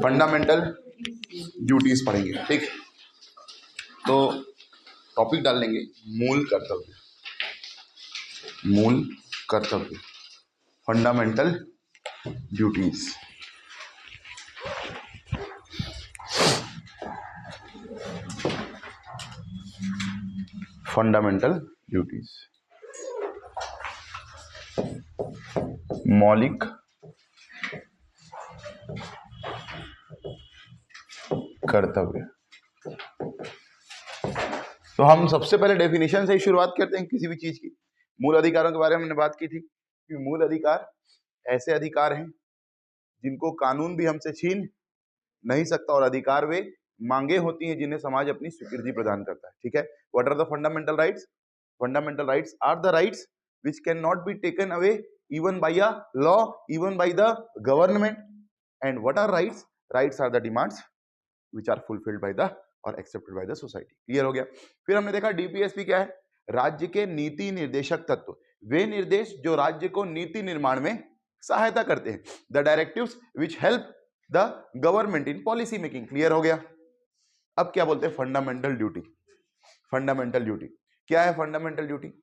Fundamental duties पढ़ेंगे, ठीक। तो टॉपिक डाल लेंगे मूल कर्तव्य, मूल कर्तव्य, फंडामेंटल ड्यूटीज। फंडामेंटल ड्यूटीज, मौलिक कर्तव्य। तो हम सबसे पहले डेफिनेशन से ही शुरुआत करते हैं किसी भी चीज की। मूल अधिकारों के बारे में हमने बात की थी कि मूल अधिकार ऐसे अधिकार हैं जिनको कानून भी हमसे छीन नहीं सकता, और अधिकार वे मांगे होती हैं जिन्हें समाज अपनी स्वीकृति प्रदान करता है, ठीक है। What are the fundamental rights? Fundamental rights are the rights which cannot be taken away even by a law, even by the government. And what are rights? Rights are the demands which are fulfilled by the or accepted by the society. Clear हो गया। फिर हमने देखा DPSP क्या है? राज्य के नीति निर्देशक तत्व, वे निर्देश जो राज्य को नीति निर्माण में सहायता करते हैं। The directives which help the government in policy making. Clear हो गया। अब क्या बोलते हैं? Fundamental duty. फंडामेंटल ड्यूटी क्या है? फंडामेंटल ड्यूटी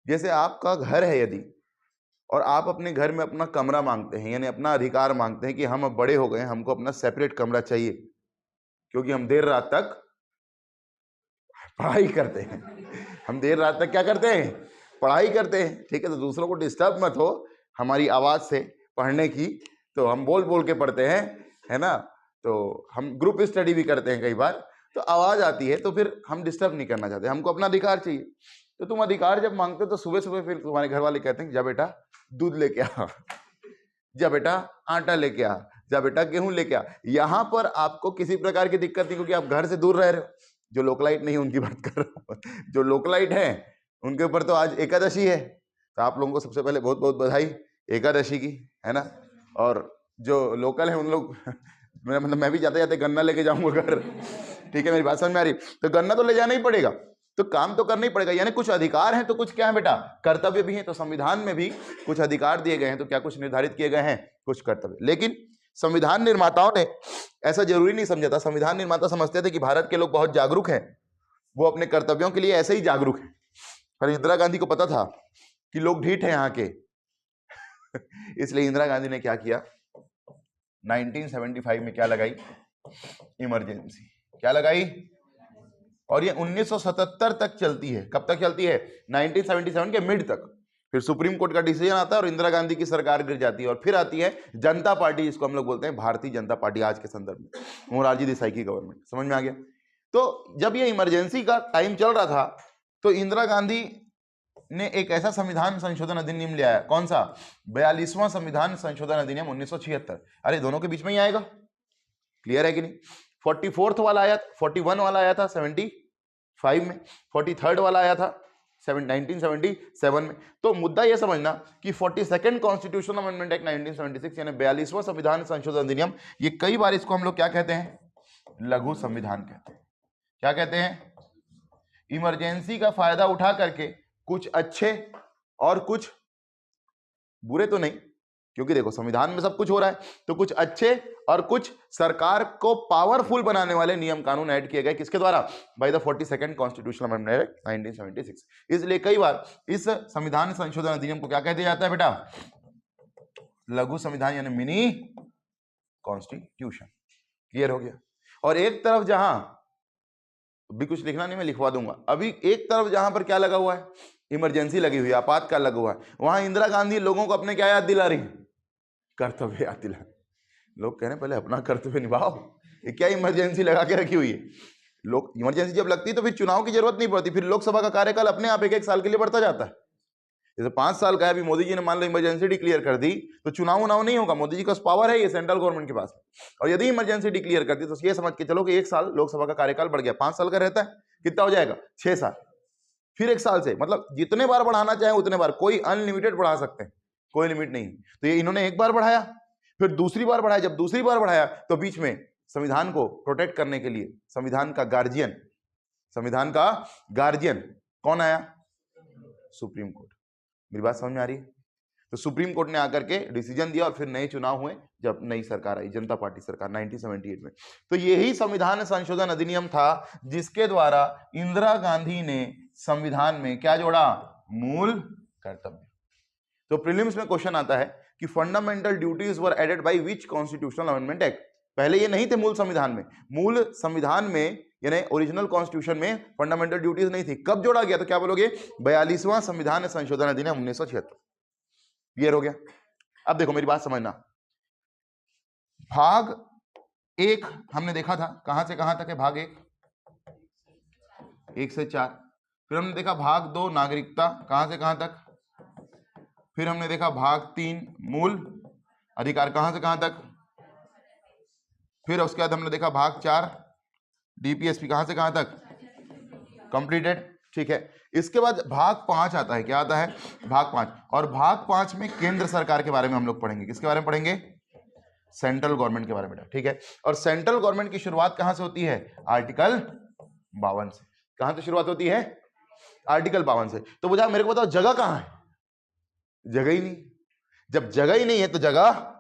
जैसे आपका घर है यदि, और आप अपने घर में अपना कमरा मांगते हैं, यानी अपना अधिकार मांगते हैं कि हम अब बड़े हो गए हैं, हमको अपना सेपरेट कमरा चाहिए क्योंकि हम देर रात तक पढ़ाई करते हैं। हम देर रात तक क्या करते हैं? पढ़ाई करते हैं, ठीक है। तो दूसरों को डिस्टर्ब मत हो हमारी आवाज से पढ़ने की, तो हम बोल बोल के पढ़ते हैं, है ना। तो हम ग्रुप स्टडी भी करते हैं कई बार, तो आवाज आती है, तो फिर हम डिस्टर्ब नहीं करना चाहते, हमको अपना अधिकार चाहिए। तो तुम अधिकार जब मांगते हो तो सुबह सुबह फिर तुम्हारे घर वाले कहते हैं जा बेटा दूध लेके आ, जा बेटा आटा लेके आ, जा बेटा गेहूं लेके आ। यहां पर आपको किसी प्रकार की दिक्कत नहीं, क्योंकि आप घर से दूर रह रहे हो। जो लोकलाइट नहीं उनकी बात कर रहा हूं, जो लोकलाइट है उनके ऊपर तो आज एकादशी है, तो आप लोगों को सबसे पहले बहुत बहुत बधाई एकादशी की, है ना। और जो लोकल है उन लोग मेरा मतलब मैं भी जाते जाते गन्ना लेके जाऊंगा घर, ठीक है। मेरी बात समझ में आ रही? तो गन्ना तो ले जाना ही पड़ेगा, तो काम तो करना ही पड़ेगा। यानी कुछ अधिकार हैं तो कुछ क्या है बेटा? कर्तव्य भी हैं। तो संविधान में भी कुछ अधिकार दिए गए हैं, तो क्या कुछ निर्धारित किए गए हैं? कुछ कर्तव्य। लेकिन संविधान निर्माताओं ने ऐसा जरूरी नहीं समझा था। संविधान निर्माता समझते थे कि भारत के लोग बहुत जागरूक हैं, वो अपने कर्तव्यों के लिए ऐसे ही जागरूक हैं। पर इंदिरा गांधी को पता था कि लोग ढीठ हैं यहाँ के इसलिए इंदिरा गांधी ने क्या किया? 1975 में क्या लगाई? इमरजेंसी। क्या लगाई? और ये 1977 तक चलती है। कब तक चलती है? 1977 के मिड तक। फिर सुप्रीम कोर्ट का डिसीजन आता है और इंदिरा गांधी की सरकार गिर जाती है, और फिर आती है जनता पार्टी, जिसको हम लोग बोलते हैं भारतीय जनता पार्टी आज के संदर्भ में, मोरारजी देसाई की गवर्नमेंट। समझ में आ गया? तो जब ये इमरजेंसी का टाइम चल रहा था तो इंदिरा गांधी ने एक ऐसा संविधान संशोधन अधिनियम ले आया। कौन सा? 42वां संविधान संशोधन अधिनियम 1976। अरे दोनों के बीच में ही आएगा, क्लियर है कि नहीं? 44th वाला आया, 41 वाला आया था 75 में, 43rd वाला आया था 1977 में। तो मुद्दा यह समझना कि 42nd कॉन्स्टिट्यूशनल अमेंडमेंट एक्ट 1976 यानी 42वां संविधान संशोधन अधिनियम, ये कई बार इसको हम लोग क्या कहते हैं? लघु संविधान कहते हैं। क्या कहते हैं? इमरजेंसी का फायदा उठा करके कुछ अच्छे और कुछ बुरे तो नहीं, क्योंकि देखो संविधान में सब कुछ हो रहा है, तो कुछ अच्छे और कुछ सरकार को पावरफुल बनाने वाले नियम कानून ऐड किए गए। किसके द्वारा? By the 42nd constitutional amendment act 1976। इसलिए कई बार इस संविधान संशोधन अधिनियम को क्या कह दिया जाता है बेटा? लघु संविधान यानी मिनी कॉन्स्टिट्यूशन। क्लियर हो गया। और एक तरफ जहां भी कुछ लिखना नहीं, मैं लिखवा दूंगा अभी, एक तरफ जहां पर क्या लगा हुआ है? इमरजेंसी लगी हुई है, आपातकाल लगा हुआ है, वहां इंदिरा गांधी लोगों को अपने क्या याद दिला रही? कर्तव्य याद दिला। लोग कह रहे हैं पहले अपना कर्तव्य निभाओ, ये क्या इमरजेंसी लगा के रखी हुई है? लोग इमरजेंसी जब लगती है तो फिर चुनाव की जरूरत नहीं पड़ती, फिर लोकसभा का कार्यकाल अपने आप एक साल के लिए बढ़ता जाता है। जैसे 5 साल का है, अभी मोदी जी ने मान लो इमरजेंसी डिक्लेयर कर दी तो चुनाव नहीं होगा। मोदी जी का पावर है ये सेंट्रल गवर्नमेंट के पास, और यदि इमरजेंसी डिक्लेयर कर दी तो ये समझ के चलो कि 1 साल लोकसभा का कार्यकाल बढ़ गया। 5 साल का रहता है, कितना हो जाएगा? 6 साल। फिर 1 साल से मतलब जितने बार बढ़ाना चाहे उतने बार, कोई अनलिमिटेड बढ़ा सकते हैं, कोई लिमिट नहीं। तो ये इन्होंने एक बार बढ़ाया, फिर दूसरी बार बढ़ाया। जब दूसरी बार बढ़ाया तो बीच में संविधान को प्रोटेक्ट करने के लिए संविधान का गार्जियन कौन आया? Supreme court. मेरी बात समझ में आ रही है? तो सुप्रीम कोर्ट ने आकर के डिसीजन दिया और फिर नए चुनाव हुए जब नई सरकार आई, जनता पार्टी सरकार 1978 में। तो यही संविधान संशोधन अधिनियम था जिसके द्वारा इंदिरा गांधी ने संविधान में क्या जोड़ा? मूल कर्तव्य। तो प्रीलिम्स में क्वेश्चन आता है कि fundamental duties were added by which constitutional amendment act. पहले ये नहीं थे मूल संविधान में यानी ओरिजिनल कॉन्स्टिट्यूशन में फंडामेंटल ड्यूटीज नहीं थी। कब जोड़ा गया? तो क्या बोलोगे? 42वां संविधान संशोधन अधिनियम 1976। क्लियर हो गया? अब देखो मेरी बात समझना। भाग 1 हमने देखा था, कहां से कहां तक है भाग 1 से 4। फिर हमने देखा भाग 2 नागरिकता, कहां से कहां तक। फिर हमने देखा भाग 3 मूल अधिकार, कहां से कहां तक। फिर उसके बाद हमने देखा भाग 4 डीपीएसपी, कहां से कहां तक कंप्लीटेड। ठीक है, इसके बाद भाग 5 आता है। क्या आता है? भाग 5। और भाग 5 में केंद्र सरकार के बारे में हम लोग पढ़ेंगे। किसके बारे में पढ़ेंगे? सेंट्रल गवर्नमेंट के बारे में। ठीक है, और सेंट्रल गवर्नमेंट की शुरुआत कहां से होती है? आर्टिकल 52 से। कहां से शुरुआत होती है? आर्टिकल 52 से। तो मुझे मेरे को बताओ जगह कहां है? जगह ही नहीं। जब जगह ही नहीं है तो जगह,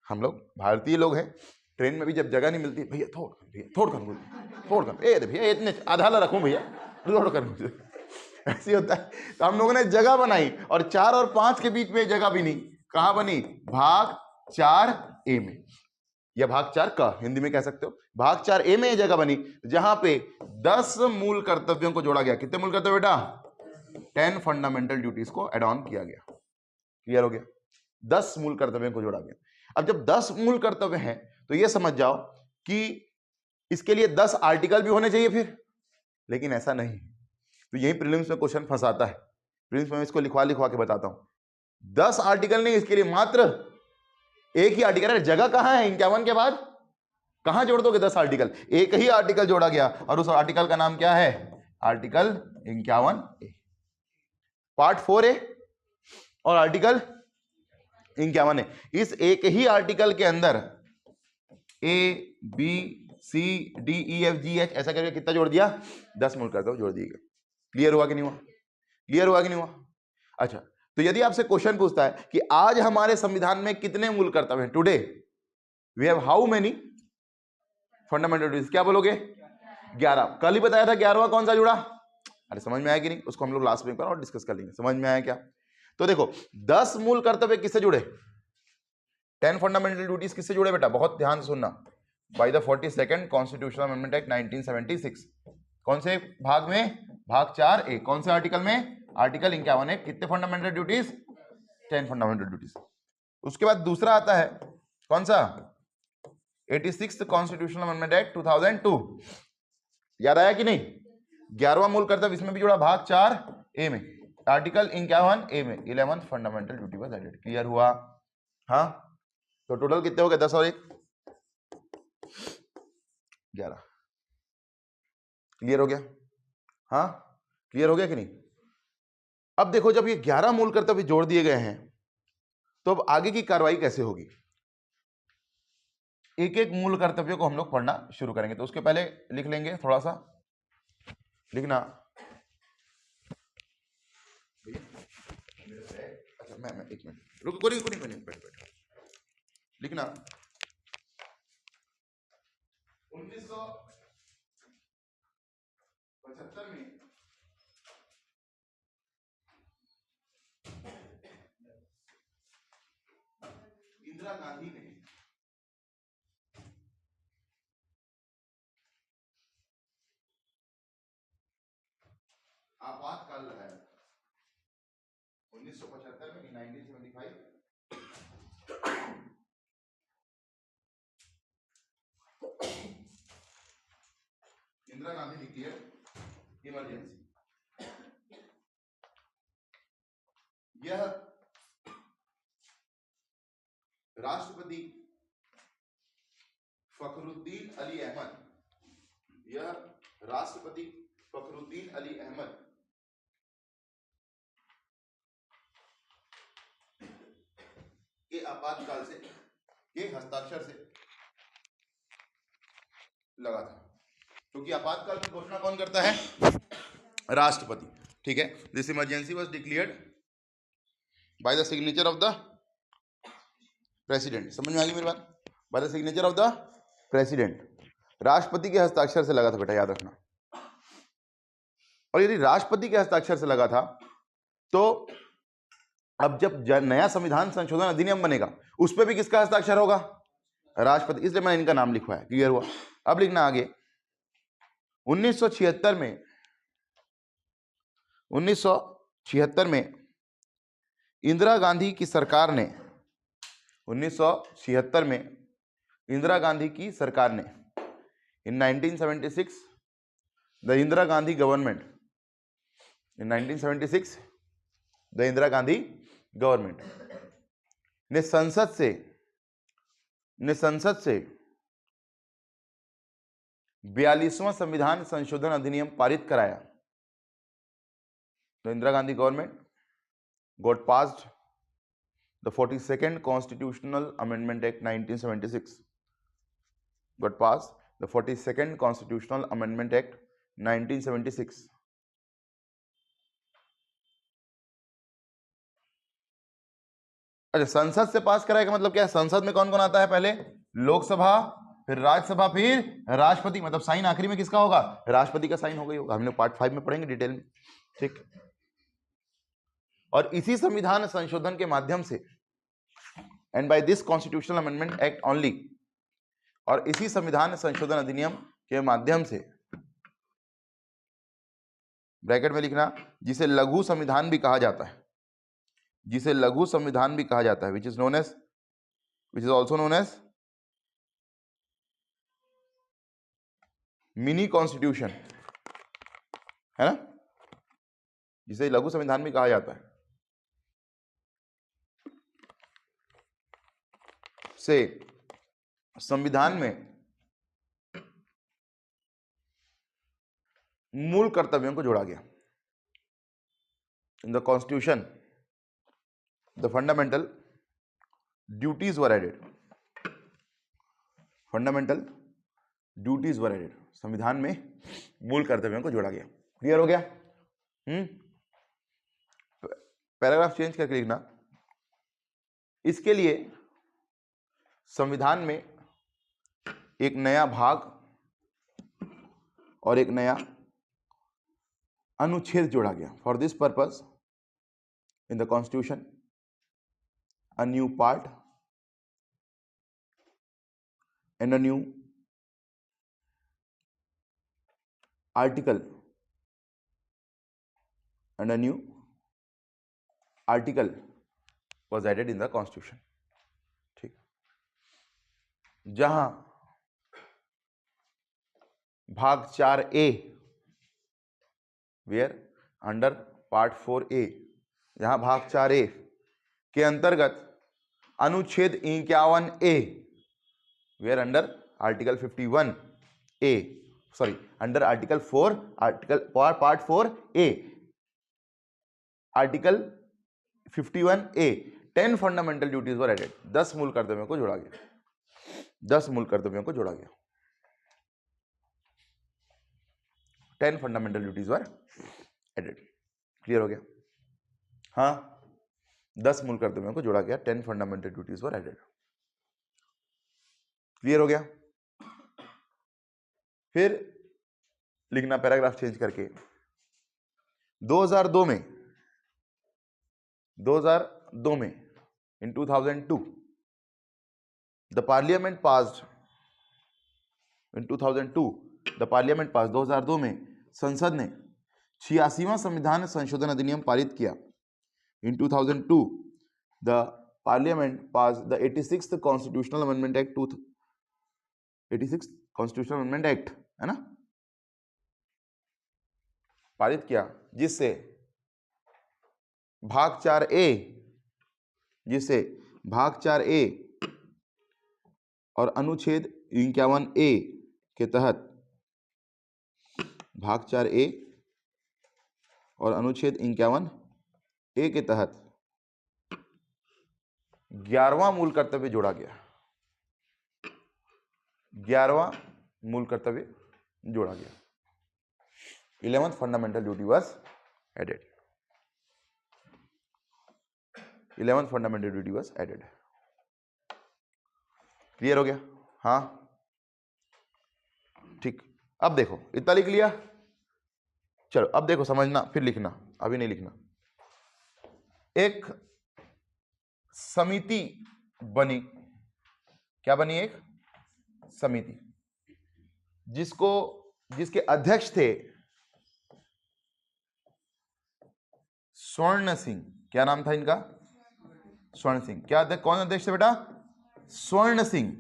हम लोग भारतीय लोग हैं, ट्रेन में भी जब जगह नहीं मिलती, भैया थोड़ कर भैया इतने आधा रखूं भैया, थोड़ कर ऐसे होता है। तो हम लोगों ने जगह बनाई और 4 और 5 के बीच में जगह भी नहीं। कहां बनी? भाग 4A में, या भाग 4 का हिंदी में कह सकते हो। भाग 4A में ये जगह बनी जहां पे 10 मूल कर्तव्यों को जोड़ा गया। कितने मूल कर्तव्य बेटा? 10 फंडामेंटल ड्यूटीज को एड ऑन किया गया। क्लियर हो गया? 10 मूल कर्तव्यों को जोड़ा गया। अब जब 10 मूल कर्तव्य हैं तो ये समझ जाओ कि इसके लिए 10 आर्टिकल भी होने चाहिए फिर, लेकिन ऐसा नहीं। तो यही प्रीलिम्स में क्वेश्चन फंसाता है। प्रीलिम्स में इसको लिखवा के बताता हूं। 10 आर्टिकल नहीं, इसके लिए मात्र एक ही आर्टिकल है। जगह कहां है? 51 के बाद कहां जोड़ दोगे 10 आर्टिकल? एक ही आर्टिकल जोड़ा गया और उस आर्टिकल का नाम क्या है? Article 51A। पार्ट 4A और आर्टिकल 51A। इस एक ही आर्टिकल के अंदर ABCDEFGH ऐसा करके कितना जोड़ दिया? 10 मूल कर्तव्य जोड़ दिए गए। क्लियर हुआ कि नहीं हुआ? क्लियर हुआ कि नहीं हुआ? अच्छा, तो यदि आपसे क्वेश्चन पूछता है कि आज हमारे संविधान में कितने मूल कर्तव्य हैं, today we have how many fundamental duties, क्या बोलोगे? 11। कल ही बताया था 11वां कौन सा जुड़ा? अरे समझ में आया कि नहीं? उसको हम लोग लास्ट में और डिस्कस कर लेंगे। समझ में आया क्या? तो देखो 10 मूल कर्तव्य किससे जुड़े? 10 फंडामेंटल ड्यूटीज किससे जुड़े बेटा? बहुत ध्यान से सुनना। By the 42nd constitutional amendment act 1976। कौन से भाग में? भाग 4A। कौन से आर्टिकल में? Article 51A। कितने फंडामेंटल ड्यूटीज? 10 fundamental duties. उसके बाद दूसरा आता है कौन सा? 86th constitutional amendment act 2002। याद आया कि नहीं? 11वां मूल कर्तव्य इसमें भी जुड़ा, भाग 4A में, आर्टिकल 51A में 11th fundamental duty was added. Clear हुआ? हाँ, तो टोटल कितने हो गए? 10 और 1 11। क्लियर हो गया? हाँ, क्लियर हो गया कि नहीं? अब देखो जब ये 11 मूल कर्तव्य जोड़ दिए गए हैं तो अब आगे की कार्रवाई कैसे होगी? एक एक मूल कर्तव्य को हम लोग पढ़ना शुरू करेंगे। तो उसके पहले लिख लेंगे, थोड़ा सा लिखना। अच्छा मैं 1 मिनट रुको, कोई बैठ लिखना। 1975 में इंदिरा गांधी ने आपातकाल लगाया। 1975 में 1975 इंदिरा गांधी डिक्लेयर इमरजेंसी। यह राष्ट्रपति फखरुद्दीन अली अहमद, यह राष्ट्रपति फखरुद्दीन अली अहमद के आपातकाल से के हस्ताक्षर से लगा था, क्योंकि आपातकाल की घोषणा कौन करता है? राष्ट्रपति। ठीक है, this emergency was declared by the signature of the president. समझ में आ गई मेरी बात? By the signature of the president, राष्ट्रपति के हस्ताक्षर से लगा था बेटा, याद रखना। और यदि राष्ट्रपति के हस्ताक्षर से लगा था तो अब जब नया संविधान संशोधन अधिनियम बनेगा उस पर भी किसका हस्ताक्षर होगा? राष्ट्रपति। इसलिए मैंने इनका नाम लिखवाया, क्लियर हुआ? अब लिखना आगे। 1976 में इंदिरा गांधी की सरकार ने 1976 में इंदिरा गांधी की सरकार ने इन 1976 the Indira Gandhi government in 1976 the Indira Gandhi government ने संसद से 42वां संविधान संशोधन अधिनियम पारित कराया। The Indira Gandhi government got passed the 42nd Constitutional Amendment Act 1976. Got passed the 42nd Constitutional Amendment Act 1976. अच्छा, संसद से पास कराएगा मतलब क्या है? संसद में कौन कौन आता है? पहले लोकसभा, फिर राज्यसभा, फिर राष्ट्रपति। मतलब साइन आखिरी में किसका होगा? राष्ट्रपति का साइन हो गई होगा। हमने पार्ट 5 में पढ़ेंगे डिटेल में, ठीक। और इसी संविधान संशोधन के माध्यम से, and by this constitutional amendment act only, और इसी संविधान संशोधन अधिनियम के माध्यम से, ब्रैकेट में लिखना, जिसे लघु संविधान भी कहा जाता है, जिसे लघु संविधान भी कहा जाता है, which is also known as mini constitution, है ना, जिसे लघु संविधान भी कहा जाता है, से संविधान में मूल कर्तव्यों को जोड़ा गया। In the constitution the fundamental duties were added. Fundamental duties were added. संविधान में मूल कर्तव्यों को जोड़ा गया। क्लियर हो गया? पैराग्राफ चेंज करके लिखना। इसके लिए संविधान में एक नया भाग और एक नया अनुच्छेद जोड़ा गया। For this purpose in the constitution a new part and a new article was added in the constitution। ठीक, जहां भाग 4A where under part 4A, जहां भाग 4A के अंतर्गत अनुच्छेद 51A where under article 51A, sorry under article 4, article part 4A, article 51A 10 fundamental duties were added. 10 मूल कर्तव्यों को जोड़ा गया। 10 मूल कर्तव्यों को जोड़ा गया। 10 fundamental duties were added. Clear हो गया? हाँ, 10 मूल कर्तव्यों को जोड़ा गया। 10 fundamental duties were added. Clear हो गया? फिर लिखना पैराग्राफ चेंज करके। 2002 में in 2002 the parliament passed 2002 में संसद ने 86वां संविधान संशोधन अधिनियम पारित किया। In 2002 the parliament passed the 86th constitutional amendment act 86th constitutional amendment act, है ना, पारित किया, जिससे भाग 4A और अनुच्छेद 51A के तहत, भाग 4A और अनुच्छेद 51A के तहत 11वां मूल कर्तव्य जोड़ा गया। 11वां मूल कर्तव्य जोड़ा गया। 11th fundamental duty was added. 11th fundamental duty was added. Clear हो गया? हाँ ठीक। अब देखो इतना लिख लिया, चलो अब देखो समझना फिर लिखना, अभी नहीं लिखना। एक समिति बनी, क्या बनी? एक समिति जिसके अध्यक्ष थे स्वर्ण सिंह। क्या नाम था इनका? स्वर्ण सिंह। क्या अध्यक्ष, कौन अध्यक्ष थे बेटा? स्वर्ण सिंह।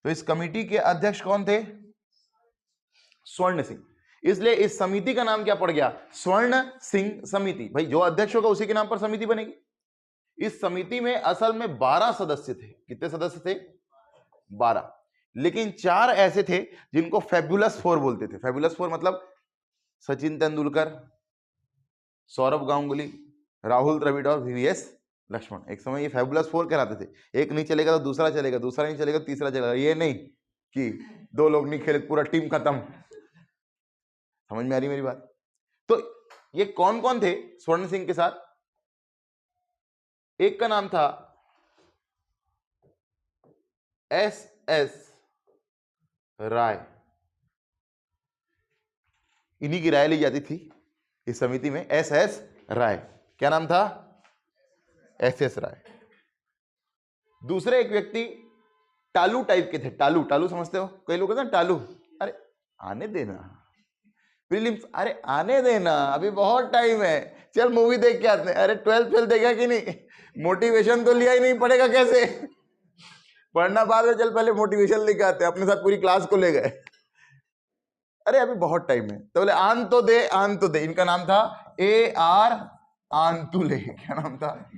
तो इस कमेटी के अध्यक्ष कौन थे? स्वर्ण सिंह। इसलिए इस समिति का नाम क्या पड़ गया? स्वर्ण सिंह समिति। भाई जो अध्यक्ष होगा उसी के नाम पर समिति बनेगी। इस समिति में असल में 12 सदस्य थे। कितने सदस्य थे? 12। लेकिन 4 ऐसे थे जिनको फेबुलस 4 बोलते थे। फेबुलस 4 मतलब सचिन तेंदुलकर, सौरभ गांगुली, राहुल द्रविड़ और वीवीएस लक्ष्मण। एक समय ये फेबुलस 4 कहलाते थे। एक नहीं चलेगा तो दूसरा चलेगा, दूसरा नहीं चलेगा तो तीसरा चलेगा। ये नहीं कि 2 लोग नहीं खेले पूरा टीम खत्म। समझ में आ रही मेरी बात? तो ये कौन कौन थे स्वर्ण सिंह के साथ? एक का नाम था SS राय। इन्हीं की राय ली जाती थी इस समिति में। SS राय। क्या नाम था? SS राय। दूसरे एक व्यक्ति टालू टाइप के थे। टालू, टालू समझते हो? कई लोग कहते हैं टालू। अरे आने देना प्रीलिम्स, अरे आने देना, अभी बहुत टाइम है, चल मूवी देख के आते हैं। अरे 12th फेल देखा कि नहीं? मोटिवेशन तो लिया ही नहीं, पड़ेगा कैसे? पढ़ना बाद में, चल पहले मोटिवेशन लेके आते हैं। अपने साथ पूरी क्लास को ले गए। अरे अभी बहुत टाइम है। तो बोले आन तो दे, आन तो दे। इनका नाम था AR आंतुले। क्या नाम था?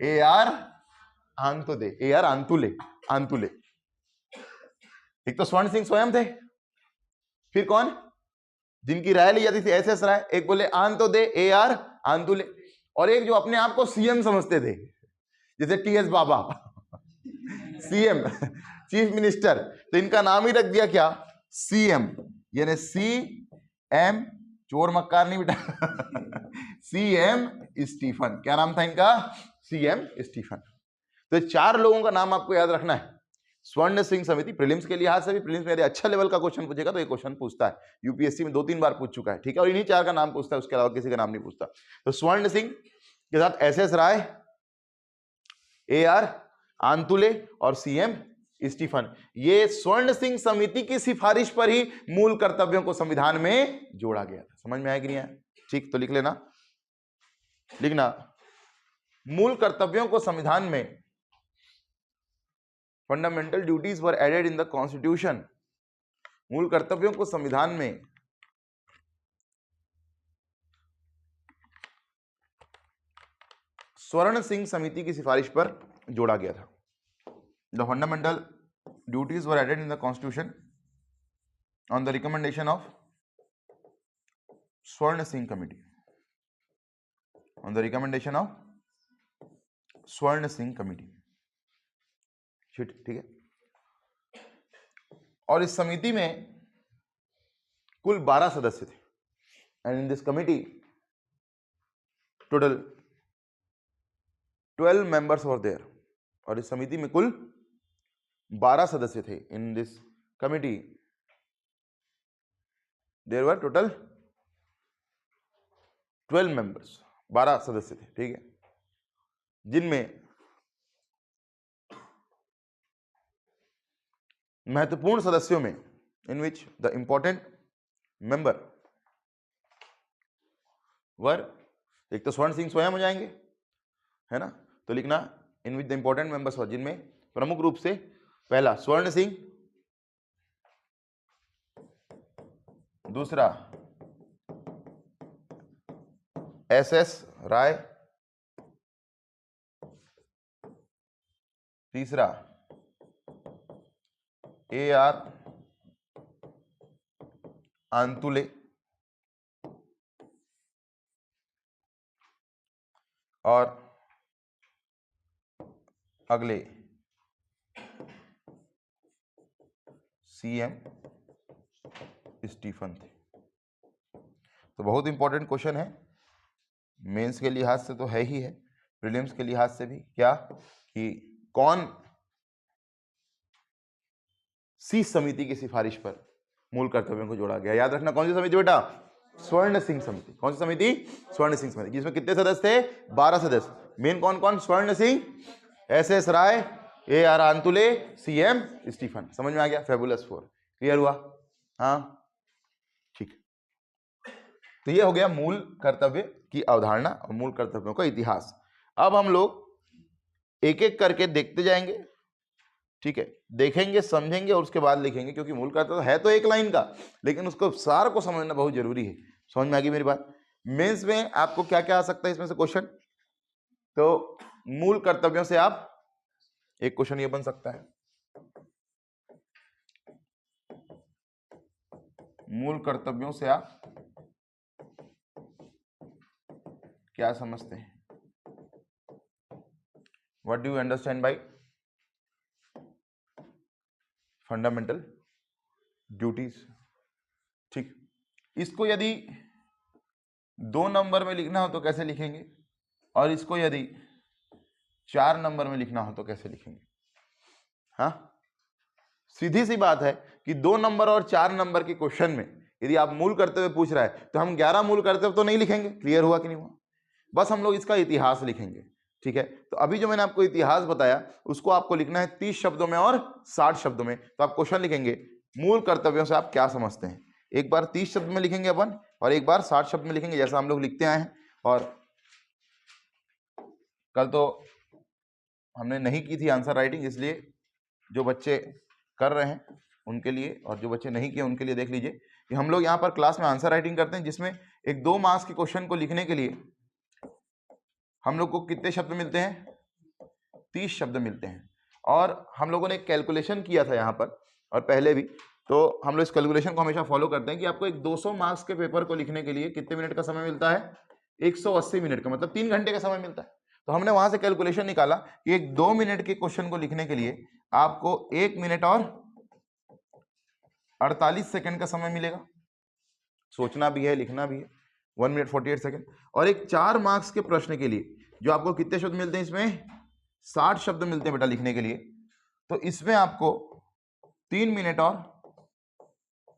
AR आंतुले। AR आंतुले, आंतुले। एक तो स्वर्ण सिंह स्वयं थे, फिर कौन जिनकी राय ली जाती थी? SS राय। एक बोले आन तो दे, AR आंतुले। और एक जो अपने आप को CM समझते थे, जैसे TS बाबा, CM चीफ मिनिस्टर। तो इनका नाम ही रख दिया क्या? CM, यानी CM, चोर मक्कार नहीं बेटा। CM Stephen. क्या नाम था इनका? CM Stephen. तो 4 लोगों का नाम आपको याद रखना है। स्वर्ण सिंह समिति। प्रीलिम्स के लिहाज से भी, प्रीलिम्स में यदि अच्छा लेवल का क्वेश्चन पूछेगा तो ये क्वेश्चन पूछता है। यूपीएससी में 2-3 बार पूछ चुका है, ठीक है? और इन्हीं 4 का नाम पूछता है, उसके अलावा किसी का नाम नहीं पूछता। तो स्वर्ण सिंह के साथ SS राय, AR आंतुले और CM स्टीफन। ये स्वर्ण सिंह समिति की सिफारिश पर ही मूल कर्तव्यों को संविधान में जोड़ा गया था। समझ में आया कि नहीं आया? ठीक, तो लिख लेना, लिखना। मूल कर्तव्यों को संविधान में, fundamental duties were added in the constitution. मूल कर्तव्यों को संविधान में स्वर्ण सिंह समिति की सिफारिश पर जोड़ा गया था। The fundamental duties were added in the constitution on the recommendation of Swaran Singh committee, on the recommendation of Swaran Singh committee. ठीक है? और इस समिति में कुल 12 सदस्य थे। And in this committee total 12 members were there. और इस समिति में कुल 12 सदस्य थे। In this committee there were total 12 members, 12 सदस्य थे, ठीक है? जिनमें महत्वपूर्ण सदस्यों में, in which the important member were, एक तो स्वर्ण सिंह स्वयं हो जाएंगे, है ना? तो लिखना in which the important members were, जिनमें प्रमुख रूप से पहला स्वर्ण सिंह, दूसरा SS राय, तीसरा AR आंतुले, और अगले CM स्टीफन थे। तो बहुत इंपॉर्टेंट क्वेश्चन है, मेंस के लिहाज से तो है ही है, प्रीलिम्स के लिहाज से भी क्या कि कौन सी समिति की सिफारिश पर मूल कर्तव्यों को जोड़ा गया। याद रखना कौन सी समिति बेटा, स्वर्ण सिंह समिति। कौन सी समिति, स्वर्ण सिंह समिति, जिसमें कितने सदस्य थे, 12 सदस्य। मेन कौन कौन, स्वर्ण सिंह, SS राय, AR आंतुले, CM स्टीफन। समझ में आ गया, फेबुलस 4 क्लियर हुआ। हाँ ठीक, तो ये हो गया मूल कर्तव्य की अवधारणा और मूल कर्तव्यों का इतिहास। अब हम लोग एक एक करके देखते जाएंगे, ठीक है, देखेंगे समझेंगे और उसके बाद लिखेंगे, क्योंकि मूल कर्तव्य है तो एक लाइन का, लेकिन उसको सार को समझना बहुत जरूरी है। समझ में आ गई मेरी बात। मेंस में आपको क्या क्या आ सकता है इसमें से क्वेश्चन, तो मूल कर्तव्यों से आप एक क्वेश्चन ये बन सकता है, मूल कर्तव्यों से आप क्या समझते हैं, what do you understand by fundamental duties. ठीक, इसको यदि 2 नंबर में लिखना हो तो कैसे लिखेंगे, और इसको यदि 4 नंबर में लिखना हो तो कैसे लिखेंगे। हाँ, सीधी सी बात है कि 2 नंबर और 4 नंबर के क्वेश्चन में यदि आप मूल कर्तव्य पूछ रहा है तो हम 11 मूल कर्तव्य तो नहीं लिखेंगे। क्लियर हुआ कि नहीं हुआ, बस हम लोग इसका इतिहास लिखेंगे। ठीक है, तो अभी जो मैंने आपको इतिहास बताया उसको आपको लिखना है 30 शब्दों में और 60 शब्दों में। तो आप क्वेश्चन लिखेंगे मूल कर्तव्यों से आप क्या समझते हैं, एक बार 30 शब्द में लिखेंगे अपन और एक बार 60 शब्द में लिखेंगे, जैसा हम लोग लिखते आए हैं। और कल तो हमने नहीं की थी आंसर राइटिंग, इसलिए जो बच्चे कर रहे हैं उनके लिए और जो बच्चे नहीं किए उनके लिए देख लीजिए कि हम लोग यहाँ पर क्लास में आंसर राइटिंग करते हैं, जिसमें एक 2 मार्क्स के क्वेश्चन को लिखने के लिए हम लोग को कितने शब्द मिलते हैं, 30 शब्द मिलते हैं। और हम लोगों ने एक कैलकुलेशन किया था यहाँ पर और पहले भी, तो हम लोग इस कैलकुलेशन को हमेशा फॉलो करते हैं कि आपको एक 200 मार्क्स के पेपर को लिखने के लिए कितने मिनट का समय मिलता है, 180 मिनट का, मतलब 3 घंटे का समय मिलता है। तो हमने वहां से कैलकुलेशन निकाला कि एक 2 मिनट के क्वेश्चन को लिखने के लिए आपको 1 मिनट और 48 सेकंड का समय मिलेगा। सोचना भी है लिखना भी है, 1 मिनट 48 सेकंड। और एक 4 मार्क्स के प्रश्न के लिए जो आपको कितने शब्द मिलते हैं, इसमें 60 शब्द मिलते हैं बेटा लिखने के लिए, तो इसमें आपको 3 मिनट और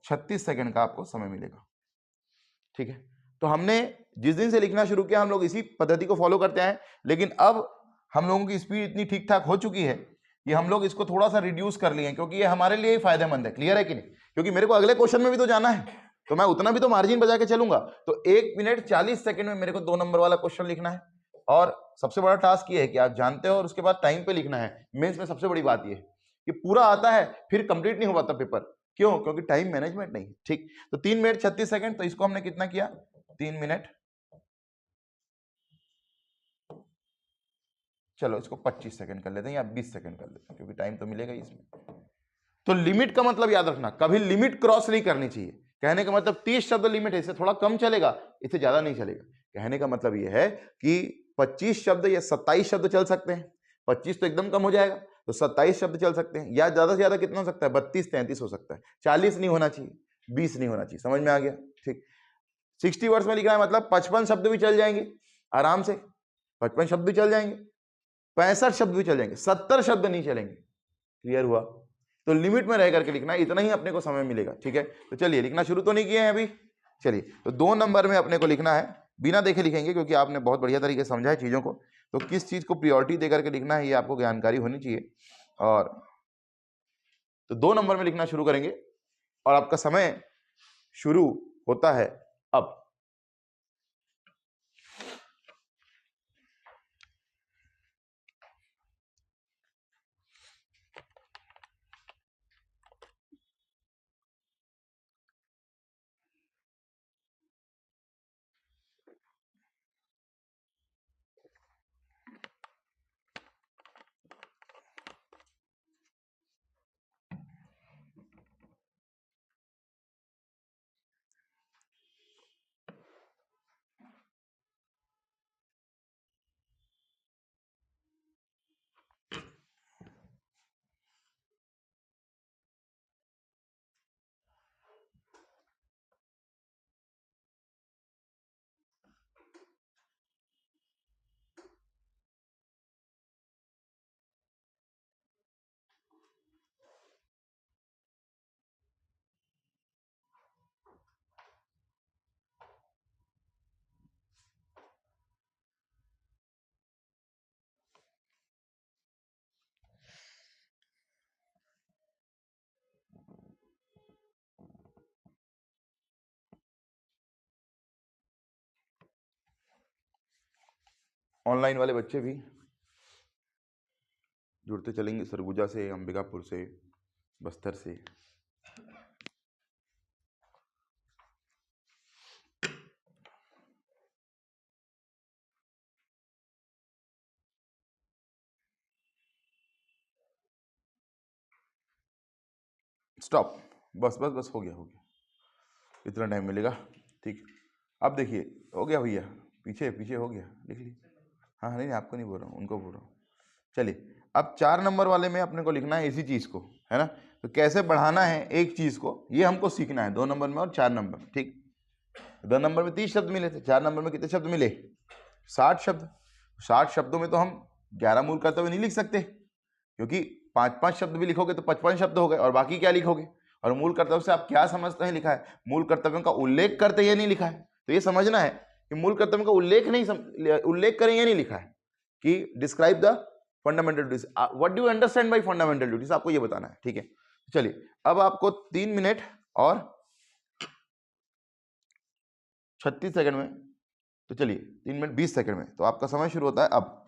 36 सेकंड का आपको समय मिलेगा। ठीक है, तो हमने जिस दिन से लिखना शुरू किया हम लोग इसी पद्धति को फॉलो करते आए, लेकिन अब हम लोगों की स्पीड इतनी ठीक ठाक हो चुकी है कि हम लोग इसको थोड़ा सा रिड्यूस कर लिए, क्योंकि ये हमारे लिए ही फायदेमंद है। क्लियर है कि नहीं, क्योंकि मेरे को अगले क्वेश्चन में भी तो जाना है, तो मैं उतना भी तो मार्जिन बजा के चलूंगा। तो 1 मिनट 40 सेकंड में मेरे को 2 नंबर वाला क्वेश्चन लिखना है, और सबसे बड़ा टास्क ये है कि आप जानते हो और उसके बाद टाइम पे लिखना है। मेंस में सबसे बड़ी बात ये है कि पूरा आता है फिर कंप्लीट नहीं हो पाता पेपर, क्यों, क्योंकि टाइम मैनेजमेंट नहीं। ठीक, तो 3 मिनट 36 सेकंड, तो इसको हमने कितना किया, 3 मिनट, चलो इसको 25 सेकंड कर लेते हैं या 20 सेकंड कर लेते हैं, क्योंकि टाइम तो मिलेगा ही इसमें। तो लिमिट का मतलब याद रखना, कभी लिमिट क्रॉस नहीं करनी चाहिए। कहने का मतलब 30 शब्द लिमिट है, इससे थोड़ा कम चलेगा, इससे ज्यादा नहीं चलेगा। कहने का मतलब यह है कि 25 शब्द या 27 शब्द चल सकते हैं, 25 तो एकदम कम हो जाएगा, तो 27 शब्द चल सकते हैं, या ज्यादा से ज्यादा कितना हो सकता है, 32 33 हो सकता है, 40 नहीं होना चाहिए, 20 नहीं होना चाहिए। समझ में आ गया। ठीक, 60 वर्ड्स में लिखा है मतलब 55 शब्द भी चल जाएंगे आराम से, 55 शब्द भी चल जाएंगे, 65 शब्द भी चल जाएंगे, 70 शब्द नहीं चलेंगे। क्लियर हुआ, तो लिमिट में रह करके लिखना, इतना ही अपने को समय मिलेगा। ठीक है, तो चलिए लिखना शुरू तो नहीं किए हैं अभी, चलिए तो 2 नंबर में अपने को लिखना है, बिना देखे लिखेंगे क्योंकि आपने बहुत बढ़िया तरीके से समझा है चीजों को। तो किस चीज को प्रायोरिटी देकर के लिखना है ये आपको जानकारी होनी चाहिए। और तो 2 नंबर में लिखना शुरू करेंगे और आपका समय शुरू होता है अब। ऑनलाइन वाले बच्चे भी जुड़ते चलेंगे, सरगुजा से, अंबिकापुर से, बस्तर से। स्टॉप, बस बस बस, हो गया हो गया, इतना टाइम मिलेगा, ठीक। अब देखिए, हो गया भैया, पीछे पीछे हो गया, लिख ली। हाँ नहीं नहीं, आपको नहीं बोल रहा हूँ, उनको बोल रहा हूँ। चलिए, अब 4 नंबर वाले में अपने को लिखना है इसी चीज़ को, है ना। तो कैसे बढ़ाना है एक चीज़ को, ये हमको सीखना है 2 नंबर में और 4 नंबर, ठीक। 2 नंबर में 30 शब्द मिले थे, 4 नंबर में कितने शब्द मिले? 60 शब्द। 60 शब्दों में तो हम 11 मूल कर्तव्य नहीं लिख सकते, क्योंकि 5-5 शब्द भी लिखोगे तो 55 शब्द हो गए, और बाकी क्या लिखोगे? और मूल कर्तव्य से आप क्या समझते हैं लिखा है? मूल कर्तव्यों का उल्लेख करते ये नहीं लिखा है। तो ये समझना है कि मूल कर्तव्यों का उल्लेख नहीं उल्लेख करें, ये नहीं लिखा है कि describe the fundamental duties. What do you understand by fundamental duties, आपको ये बताना है, ठीक है। चलिए, अब आपको 3 मिनट और 36 सेकंड में, तो चलिए 3 मिनट 20 सेकंड में, तो आपका समय शुरू होता है अब।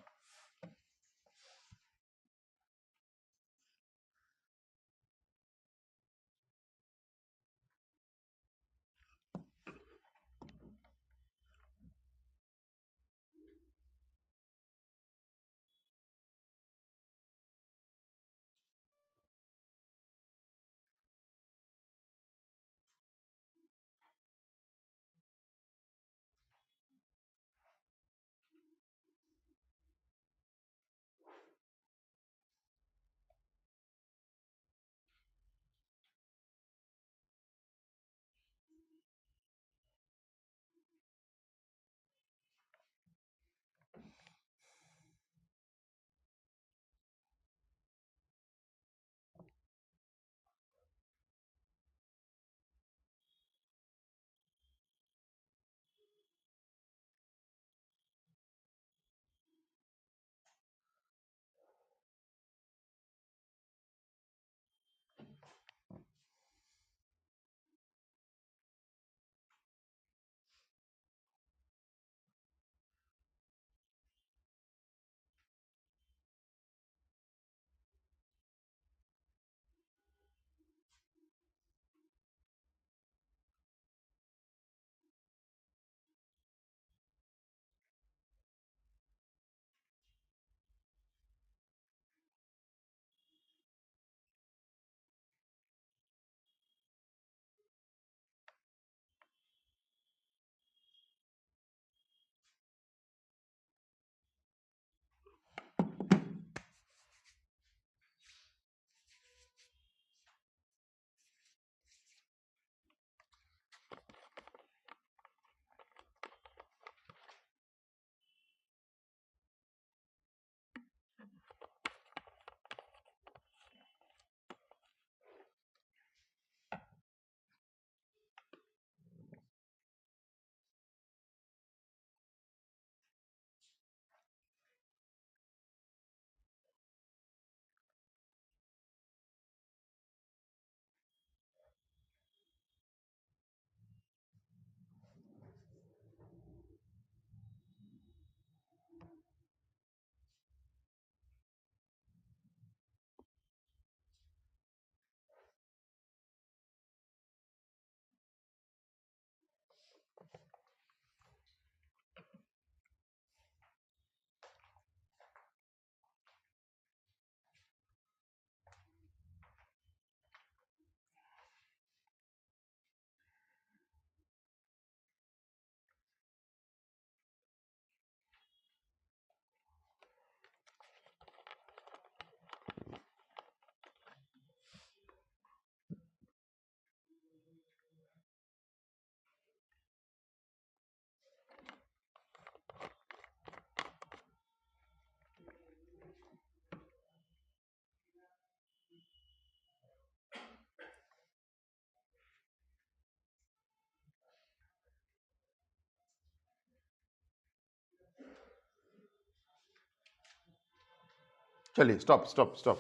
चलिए, स्टॉप स्टॉप स्टॉप,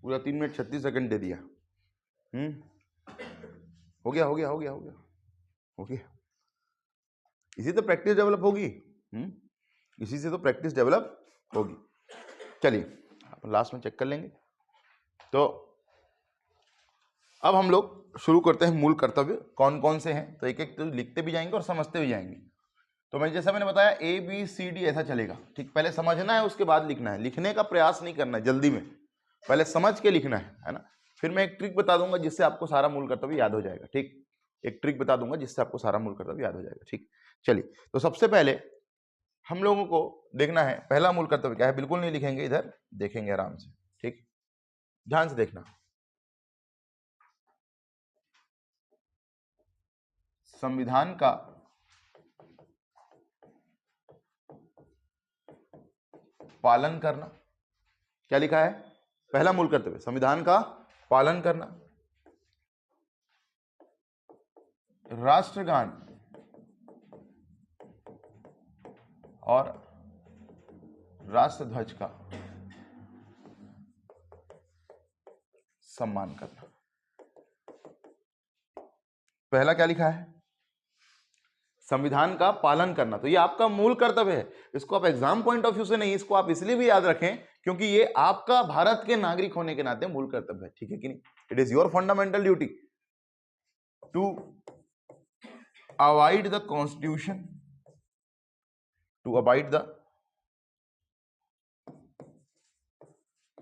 पूरा 3 मिनट 36 सेकंड दे दिया। हो गया हो गया हो गया हो गया हो गया, इसी तो प्रैक्टिस डेवलप होगी। इसी से तो प्रैक्टिस डेवलप होगी। चलिए लास्ट में चेक कर लेंगे। तो अब हम लोग शुरू करते हैं मूल कर्तव्य कौन कौन से हैं। तो एक एक तो लिखते भी जाएंगे और समझते भी जाएंगे। तो जैसा मैंने बताया ABCD ऐसा चलेगा, ठीक। पहले समझना है, उसके बाद लिखना है। लिखने का प्रयास नहीं करना है जल्दी में, पहले समझ के लिखना है ना। फिर मैं एक ट्रिक बता दूंगा जिससे आपको सारा मूल कर्तव्य याद हो जाएगा, ठीक। एक ट्रिक बता दूंगा जिससे आपको सारा मूल कर्तव्य याद हो जाएगा, ठीक। चलिए, तो सबसे पहले हम लोगों को देखना है पहला मूल कर्तव्य क्या है। बिल्कुल नहीं लिखेंगे, इधर देखेंगे आराम से, ठीक। ध्यान से देखना। संविधान का पालन करना। क्या लिखा है? पहला मूल कर्तव्य संविधान का पालन करना। राष्ट्रगान और राष्ट्रध्वज का सम्मान करना। पहला क्या लिखा है? संविधान का पालन करना। तो ये आपका मूल कर्तव्य है। इसको आप एग्जाम पॉइंट ऑफ व्यू से नहीं, इसको आप इसलिए भी याद रखें क्योंकि ये आपका भारत के नागरिक होने के नाते मूल कर्तव्य है, ठीक है कि नहीं। It is your fundamental duty to avoid the constitution, to avoid the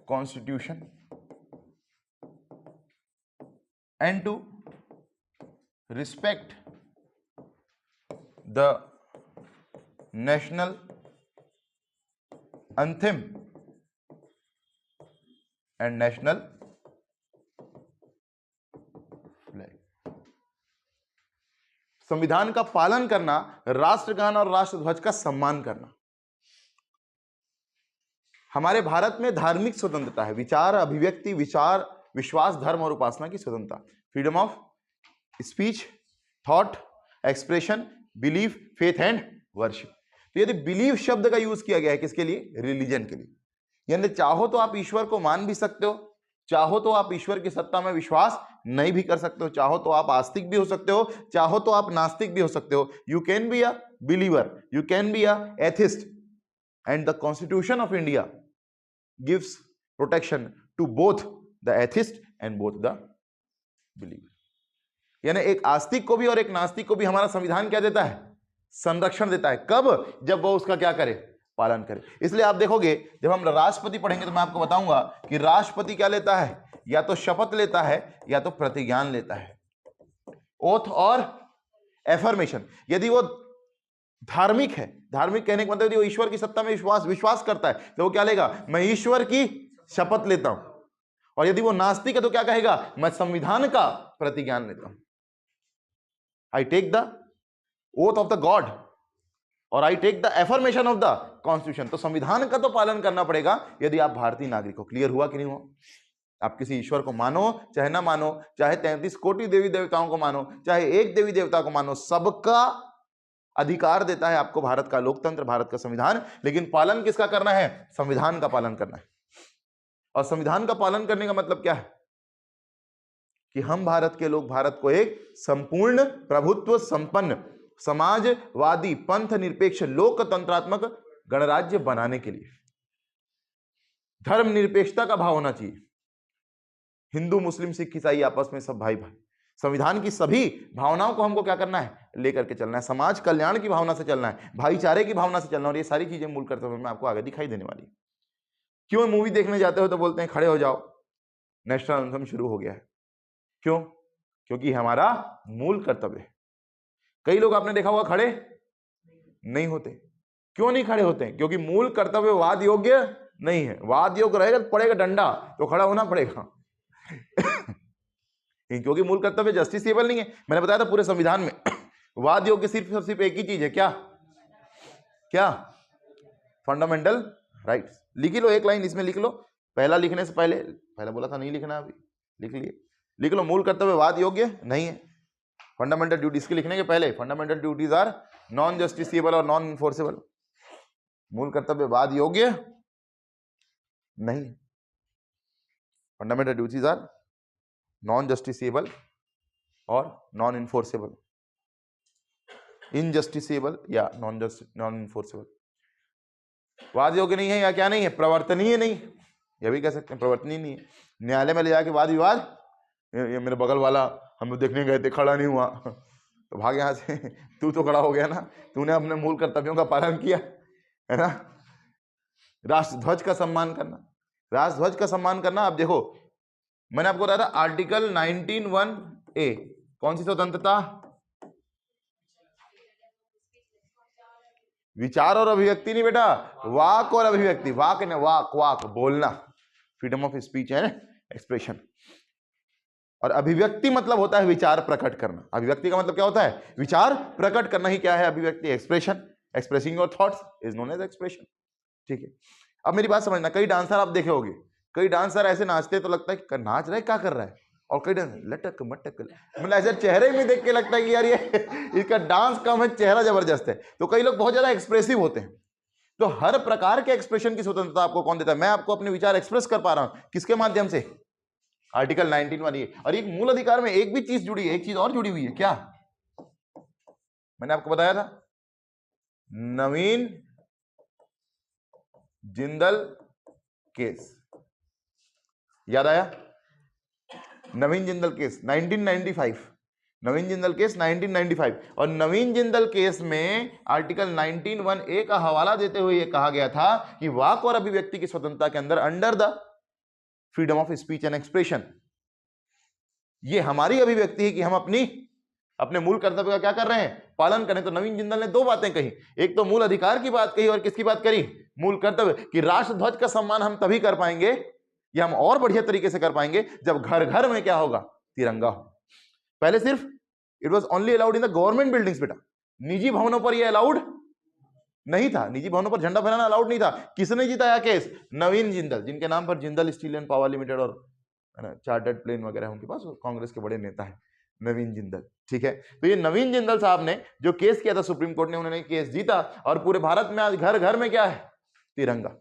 constitution and to respect the national anthem and national flag। संविधान का पालन करना, राष्ट्रगान और राष्ट्रध्वज का सम्मान करना। हमारे भारत में धार्मिक स्वतंत्रता है, विचार अभिव्यक्ति, विचार विश्वास, धर्म और उपासना की स्वतंत्रता, freedom of speech, thought, expression, belief, faith and worship. तो यदि बिलीफ शब्द का यूज किया गया है किसके लिए? रिलीजन के लिए। यानी चाहो तो आप ईश्वर को मान भी सकते हो, चाहो तो आप ईश्वर की सत्ता में विश्वास नहीं भी कर सकते हो, चाहो तो आप आस्तिक भी हो सकते हो, चाहो तो आप नास्तिक भी हो सकते हो। You can be a believer, you can be a atheist, and the constitution of India gives protection to both the atheist and both the believer. यानी एक आस्तिक को भी और एक नास्तिक को भी हमारा संविधान क्या देता है? संरक्षण देता है। कब? जब वो उसका क्या करे? पालन करे। इसलिए आप देखोगे जब हम राष्ट्रपति पढ़ेंगे तो मैं आपको बताऊंगा कि राष्ट्रपति क्या लेता है, या तो शपथ लेता है या तो प्रतिज्ञान लेता है, ओथ और एफर्मेशन। यदि वो धार्मिक है, धार्मिक कहने का मतलब यदि वो ईश्वर की सत्ता में विश्वास करता है तो वो क्या लेगा? मैं ईश्वर की शपथ लेता हूं। और यदि वो नास्तिक है तो क्या कहेगा? मैं संविधान का प्रतिज्ञान लेता हूं। I take the oath of the God और I take the affirmation of the constitution. तो संविधान का तो पालन करना पड़ेगा यदि आप भारतीय नागरिक हो। क्लियर हुआ कि नहीं हुआ? आप किसी ईश्वर को मानो चाहे ना मानो, चाहे 33 कोटि देवी देवताओं को मानो, चाहे एक देवी देवता को मानो, सबका अधिकार देता है आपको भारत का लोकतंत्र, भारत का संविधान। लेकिन पालन किसका करना है? संविधान का पालन करना है। और संविधान का पालन करने का मतलब क्या है? कि हम भारत के लोग भारत को एक संपूर्ण प्रभुत्व संपन्न समाजवादी पंथ निरपेक्ष लोकतंत्रात्मक गणराज्य बनाने के लिए धर्म निरपेक्षता का भाव होना चाहिए। हिंदू मुस्लिम सिख ईसाई आपस में सब भाई भाई। संविधान की सभी भावनाओं को हमको क्या करना है? लेकर के चलना है। समाज कल्याण की भावना से चलना है, भाईचारे की भावना से चलना है। और ये सारी चीजें मूल कर्तव्य में आपको आगे दिखाई देने वाली। क्यों मूवी देखने जाते हो तो बोलते हैं खड़े हो जाओ, नेशनल एंथम शुरू हो गया है? क्यों? क्योंकि हमारा मूल कर्तव्य है। कई लोग आपने देखा होगा खड़े नहीं होते। क्यों नहीं खड़े होते? क्योंकि मूल कर्तव्य वाद योग्य नहीं है। वाद योग्य रहेगा तो पड़ेगा डंडा, तो खड़ा होना पड़ेगा। क्योंकि मूल कर्तव्य जस्टिसेबल नहीं है। मैंने बताया था पूरे संविधान में वाद योग्य सिर्फ और सिर्फ एक ही चीज है। क्या? क्या? Fundamental rights. लिख लो एक लाइन इसमें, लिख लो। पहला लिखने से पहले, पहले बोला था नहीं लिखना, अभी लिख लिए। लिख लो मूल कर्तव्य वाद योग्य नहीं है। फंडामेंटल ड्यूटीज के लिखने के पहले, fundamental duties are non justiciable और नॉन इन्फोर्सेबल। मूल कर्तव्य वाद योग्य नहीं। Fundamental duties are non justiciable और नॉन इन्फोर्सेबल, इनजस्टिसेबल या नॉन इन्फोर्सेबल। वाद योग्य नहीं है या क्या नहीं है, प्रवर्तनीय नहीं, यह भी कह सकते हैं प्रवर्तनीय नहीं है। न्यायालय में ले जाके वाद विवाद, ये मेरे बगल वाला हम लोग देखने गए थे, खड़ा नहीं हुआ तो भाग यहाँ से तू तो खड़ा हो गया ना, तूने अपने मूल कर्तव्यों का पालन किया, है ना। राष्ट्रध्वज का सम्मान करना, राष्ट्रध्वज का सम्मान करना। अब देखो मैंने आपको बताया था आर्टिकल 19(1)(a), कौन सी स्वतंत्रता, विचार और अभिव्यक्ति नहीं बेटा, वाक और अभिव्यक्ति, वाक ने वाक, वाक बोलना, freedom of speech and expression. और अभिव्यक्ति मतलब होता है विचार प्रकट करना। अभिव्यक्ति का मतलब क्या होता है, विचार प्रकट करना ही क्या है अभिव्यक्ति, expression. Expressing your thoughts is known as expression. ठीक है, अब मेरी बात समझना, कई डांसर आप देखे होंगे, कई डांसर ऐसे नाचते तो लगता है कि नाच रहे क्या कर रहा है, और कई डांसर लटक मटक, मतलब ऐसे चेहरे में देख के लगता है कि यार ये इसका डांस कम है, चेहरा जबरदस्त है। तो कई लोग बहुत ज्यादा एक्सप्रेसिव होते हैं। तो हर प्रकार के एक्सप्रेशन की स्वतंत्रता आपको कौन देता है, मैं आपको अपने विचार एक्सप्रेस कर पा रहा हूं, किसके माध्यम से, आर्टिकल 19(1)(a). और एक मूल अधिकार में एक भी चीज जुड़ी है, एक चीज और जुड़ी हुई है, क्या मैंने आपको बताया था, नवीन जिंदल केस, याद आया, नवीन जिंदल केस 1995, नवीन जिंदल केस 1995। और नवीन जिंदल केस में आर्टिकल 19(1)(a) का हवाला देते हुए यह कहा गया था कि वाक और अभिव्यक्ति की स्वतंत्रता के अंदर, under the freedom of speech and expression, ये हमारी अभिव्यक्ति है कि हम अपने मूल कर्तव्य का क्या कर रहे हैं, पालन करें। तो नवीन जिंदल ने दो बातें कही, एक तो मूल अधिकार की बात कही और किसकी बात करी, मूल कर्तव्य, कि राष्ट्रध्वज का सम्मान हम तभी कर पाएंगे, या हम और बढ़िया तरीके से कर पाएंगे, जब घर घर में क्या होगा, तिरंगा हो। पहले सिर्फ it was only allowed in the government buildings बेटा, निजी भवनों पर यह अलाउड नहीं था, निजी भवनों पर झंडा फहराना अलाउड नहीं था। किसने जिताया केस, नवीन जिंदल, जिनके नाम पर Jindal steel and power limited और चार्टर्ड प्लेन वगैरह उनके पास, कांग्रेस के बड़े नेता है नवीन जिंदल। ठीक है, तो ये नवीन जिंदल साहब ने जो केस किया था सुप्रीम कोर्ट ने, उन्होंने केस जीता, और पूरे भारत में आज घर घर में क्या है, तिरंगा।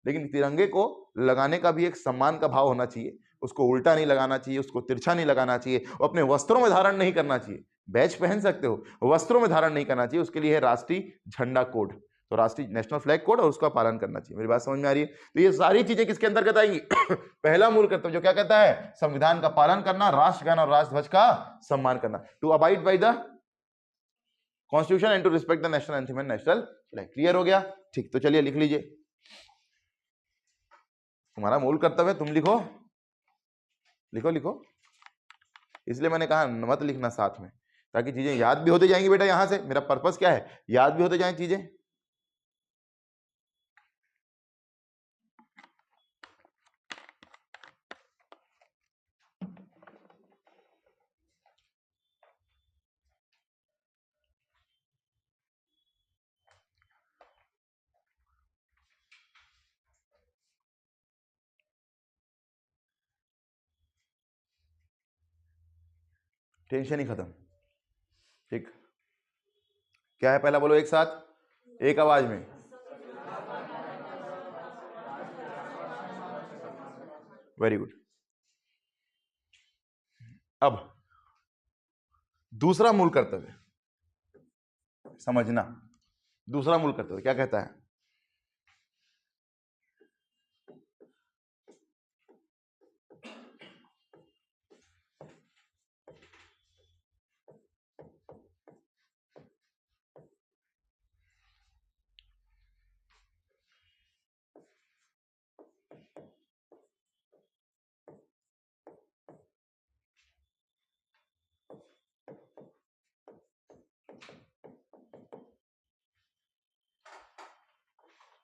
लेकिन तिरंगे को लगाने का भी एक सम्मान का भाव होना चाहिए, उसको उल्टा नहीं लगाना चाहिए, उसको तिरछा नहीं लगाना चाहिए, अपने वस्त्रों में धारण नहीं करना चाहिए। बैच पहन सकते हो, वस्त्रों में धारण नहीं करना चाहिए, उसके लिए है राष्ट्रीय झंडा कोड, तो राष्ट्रीय नेशनल फ्लैग कोड, और उसका पालन करना चाहिए। मेरी बात समझ में आ रही है। तो ये सारी चीजें किसके अंतर्गत आएंगी पहला मूल कर्तव्य जो क्या कहता है, संविधान का पालन करना, राष्ट्रगान और राष्ट्रध्वज का सम्मान करना, to abide by the constitution and to respect the national anthem and national flag. Clear हो गया, ठीक, तो चलिए लिख लीजिए, तुम्हारा मूल कर्तव्य, तुम लिखो लिखो लिखो, इसलिए मैंने कहा मत लिखना साथ में, ताकि चीजें याद भी होते जाएंगी बेटा। यहां से मेरा पर्पस क्या है, याद भी होते जाएं चीजें। टेंशन ही खत्म। ठीक, क्या है पहला, बोलो एक साथ, एक आवाज में, वेरी गुड। अब दूसरा मूल कर्तव्य समझना, दूसरा मूल कर्तव्य क्या कहता है,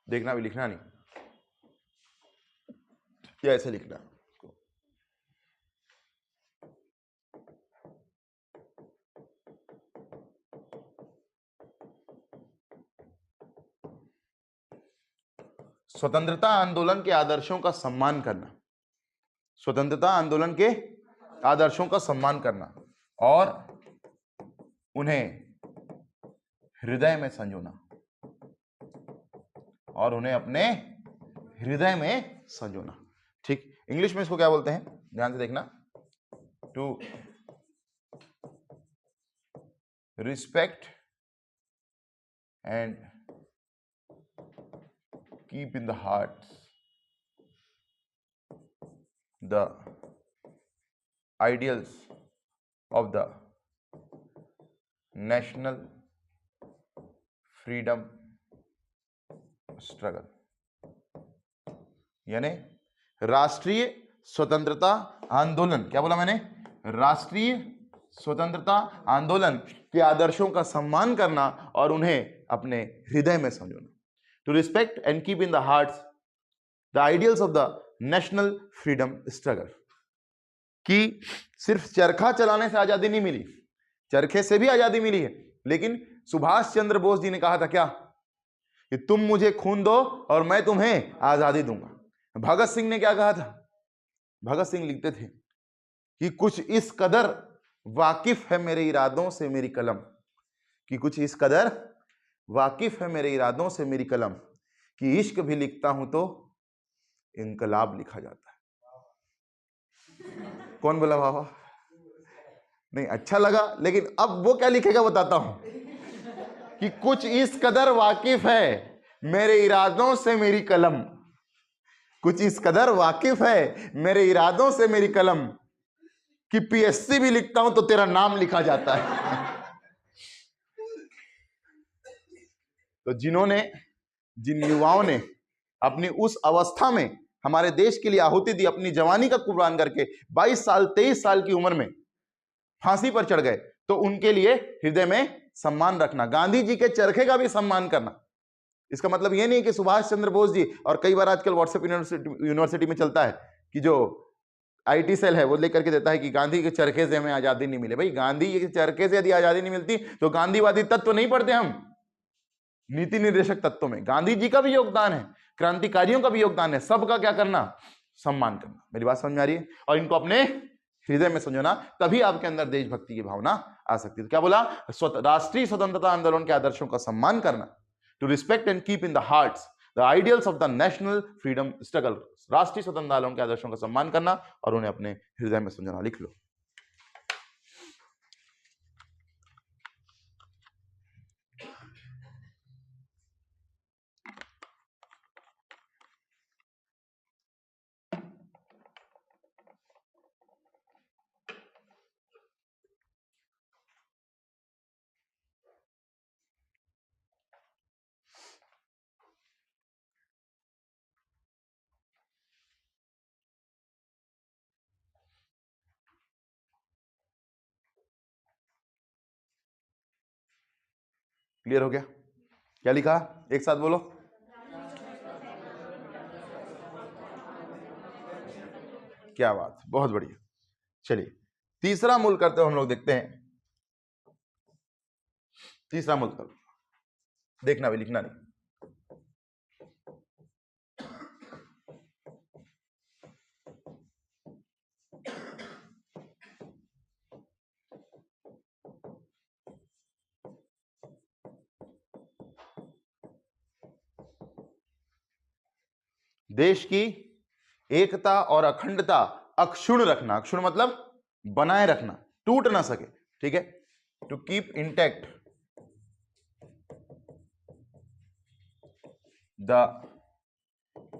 देखना भी, लिखना नहीं, या ऐसे लिखना, स्वतंत्रता आंदोलन के आदर्शों का सम्मान करना, स्वतंत्रता आंदोलन के आदर्शों का सम्मान करना और उन्हें हृदय में संजोना, और उन्हें अपने हृदय में संजोना। ठीक, इंग्लिश में इसको क्या बोलते हैं, ध्यान से देखना, to respect and keep in the hearts the ideals of the national freedom struggle, यानी राष्ट्रीय स्वतंत्रता आंदोलन, क्या बोला मैंने, राष्ट्रीय स्वतंत्रता आंदोलन के आदर्शों का सम्मान करना और उन्हें अपने हृदय में संजोना। To respect and keep in the hearts the ideals of the national freedom struggle, कि सिर्फ चरखा चलाने से आजादी नहीं मिली, चरखे से भी आजादी मिली है, लेकिन सुभाष चंद्र बोस जी ने कहा था क्या, कि तुम मुझे खून दो और मैं तुम्हें आजादी दूंगा। भगत सिंह ने क्या कहा था, भगत सिंह लिखते थे कि कुछ इस कदर वाकिफ है मेरे इरादों से मेरी कलम, कि कुछ इस कदर वाकिफ है मेरे इरादों से मेरी कलम, कि इश्क भी लिखता हूं तो इनकलाब लिखा जाता है। कौन बोला बाबा? नहीं, अच्छा लगा, लेकिन अब वो क्या लिखेगा बताता हूं, कि कुछ इस कदर वाकिफ है मेरे इरादों से मेरी कलम, कुछ इस कदर वाकिफ है मेरे इरादों से मेरी कलम, कि पीएससी भी लिखता हूं तो तेरा नाम लिखा जाता है। तो जिन युवाओं ने अपनी उस अवस्था में हमारे देश के लिए आहुति दी, अपनी जवानी का कुर्बान करके 22 साल 23 साल की उम्र में फांसी पर चढ़ गए, तो उनके लिए हृदय में सम्मान रखना, गांधी जी के चरखे का भी सम्मान करना। इसका मतलब यह नहीं कि सुभाष चंद्र बोस जी, और कई बार आजकल व्हाट्सएप यूनिवर्सिटी में चलता है कि जो आईटी सेल है वो लेकर के देता है कि गांधी के चरखे से हमें आजादी नहीं मिले। भाई, गांधी के चरखे से यदि आजादी नहीं मिलती तो गांधीवादी तत्व नहीं पढ़ते हम नीति निर्देशक तत्वों में। गांधी जी का भी योगदान है, क्रांतिकारियों का भी योगदान है, सबका क्या करना, सम्मान करना। मेरी बात समझ में आ रही है? और इनको अपने हृदय में समझना, तभी आपके अंदर देशभक्ति की भावना आ सकती है। तो क्या बोला, राष्ट्रीय स्वतंत्रता आंदोलन के आदर्शों का सम्मान करना, to respect and keep in the hearts the ideals of the national freedom struggle, राष्ट्रीय स्वतंत्रता आंदोलन के आदर्शों का सम्मान करना और उन्हें अपने हृदय में समझना। लिख लो। क्लियर हो गया? क्या लिखा, एक साथ बोलो। क्या बात, बहुत बढ़िया। चलिए तीसरा मूल करते हुए हम लोग देखते हैं। तीसरा मूल कर देखना भी, लिखना नहीं। देश की एकता और अखंडता अक्षुण रखना, अक्षुण मतलब बनाए रखना, टूट ना सके, ठीक है। To keep intact the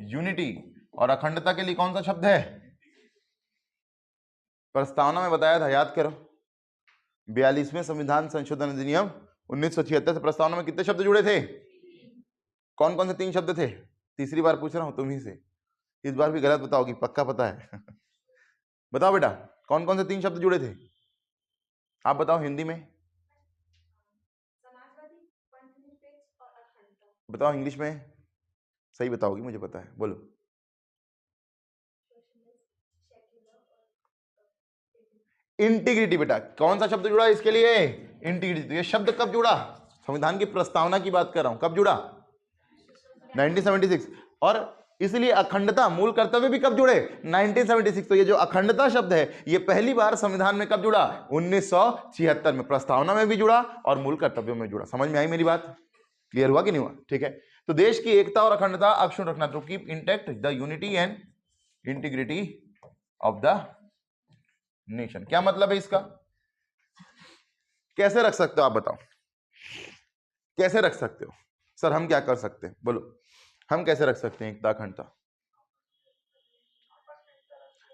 unity, और अखंडता के लिए कौन सा शब्द है, प्रस्तावना में बताया था, याद करो। 42वें संविधान संशोधन अधिनियम 1976 से प्रस्तावना में कितने शब्द जुड़े थे? कौन कौन से 3 शब्द थे? तीसरी बार पूछ रहा हूं तुम ही से, इस बार भी गलत बताओगी, पक्का पता है। बताओ बेटा, कौन कौन से 3 शब्द जुड़े थे? आप बताओ हिंदी में, बताओ इंग्लिश में, सही बताओगी मुझे पता है, बोलो। इंटीग्रिटी। बेटा कौन सा शब्द जुड़ा इसके लिए? इंटीग्रिटी। तो ये शब्द कब जुड़ा? संविधान की प्रस्तावना की बात कर रहा हूं, कब जुड़ा? 1976। और इसलिए अखंडता, मूल कर्तव्य भी कब जुड़े? 1976। तो ये जो अखंडता शब्द है ये पहली बार संविधान में कब जुड़ा? 1976 में। प्रस्तावना में भी जुड़ा और मूल कर्तव्यों में जुड़ा। समझ में आई मेरी बात? क्लियर हुआ कि नहीं हुआ? ठीक है। तो देश की एकता और अखंडता अक्षुण्ण रखना, to keep intact the unity and integrity of the nation. क्या मतलब है इसका? कैसे रख सकते हो आप बताओ, कैसे रख सकते हो? सर हम क्या कर सकते हैं, बोलो। हम कैसे रख सकते हैं एकता अखंडता?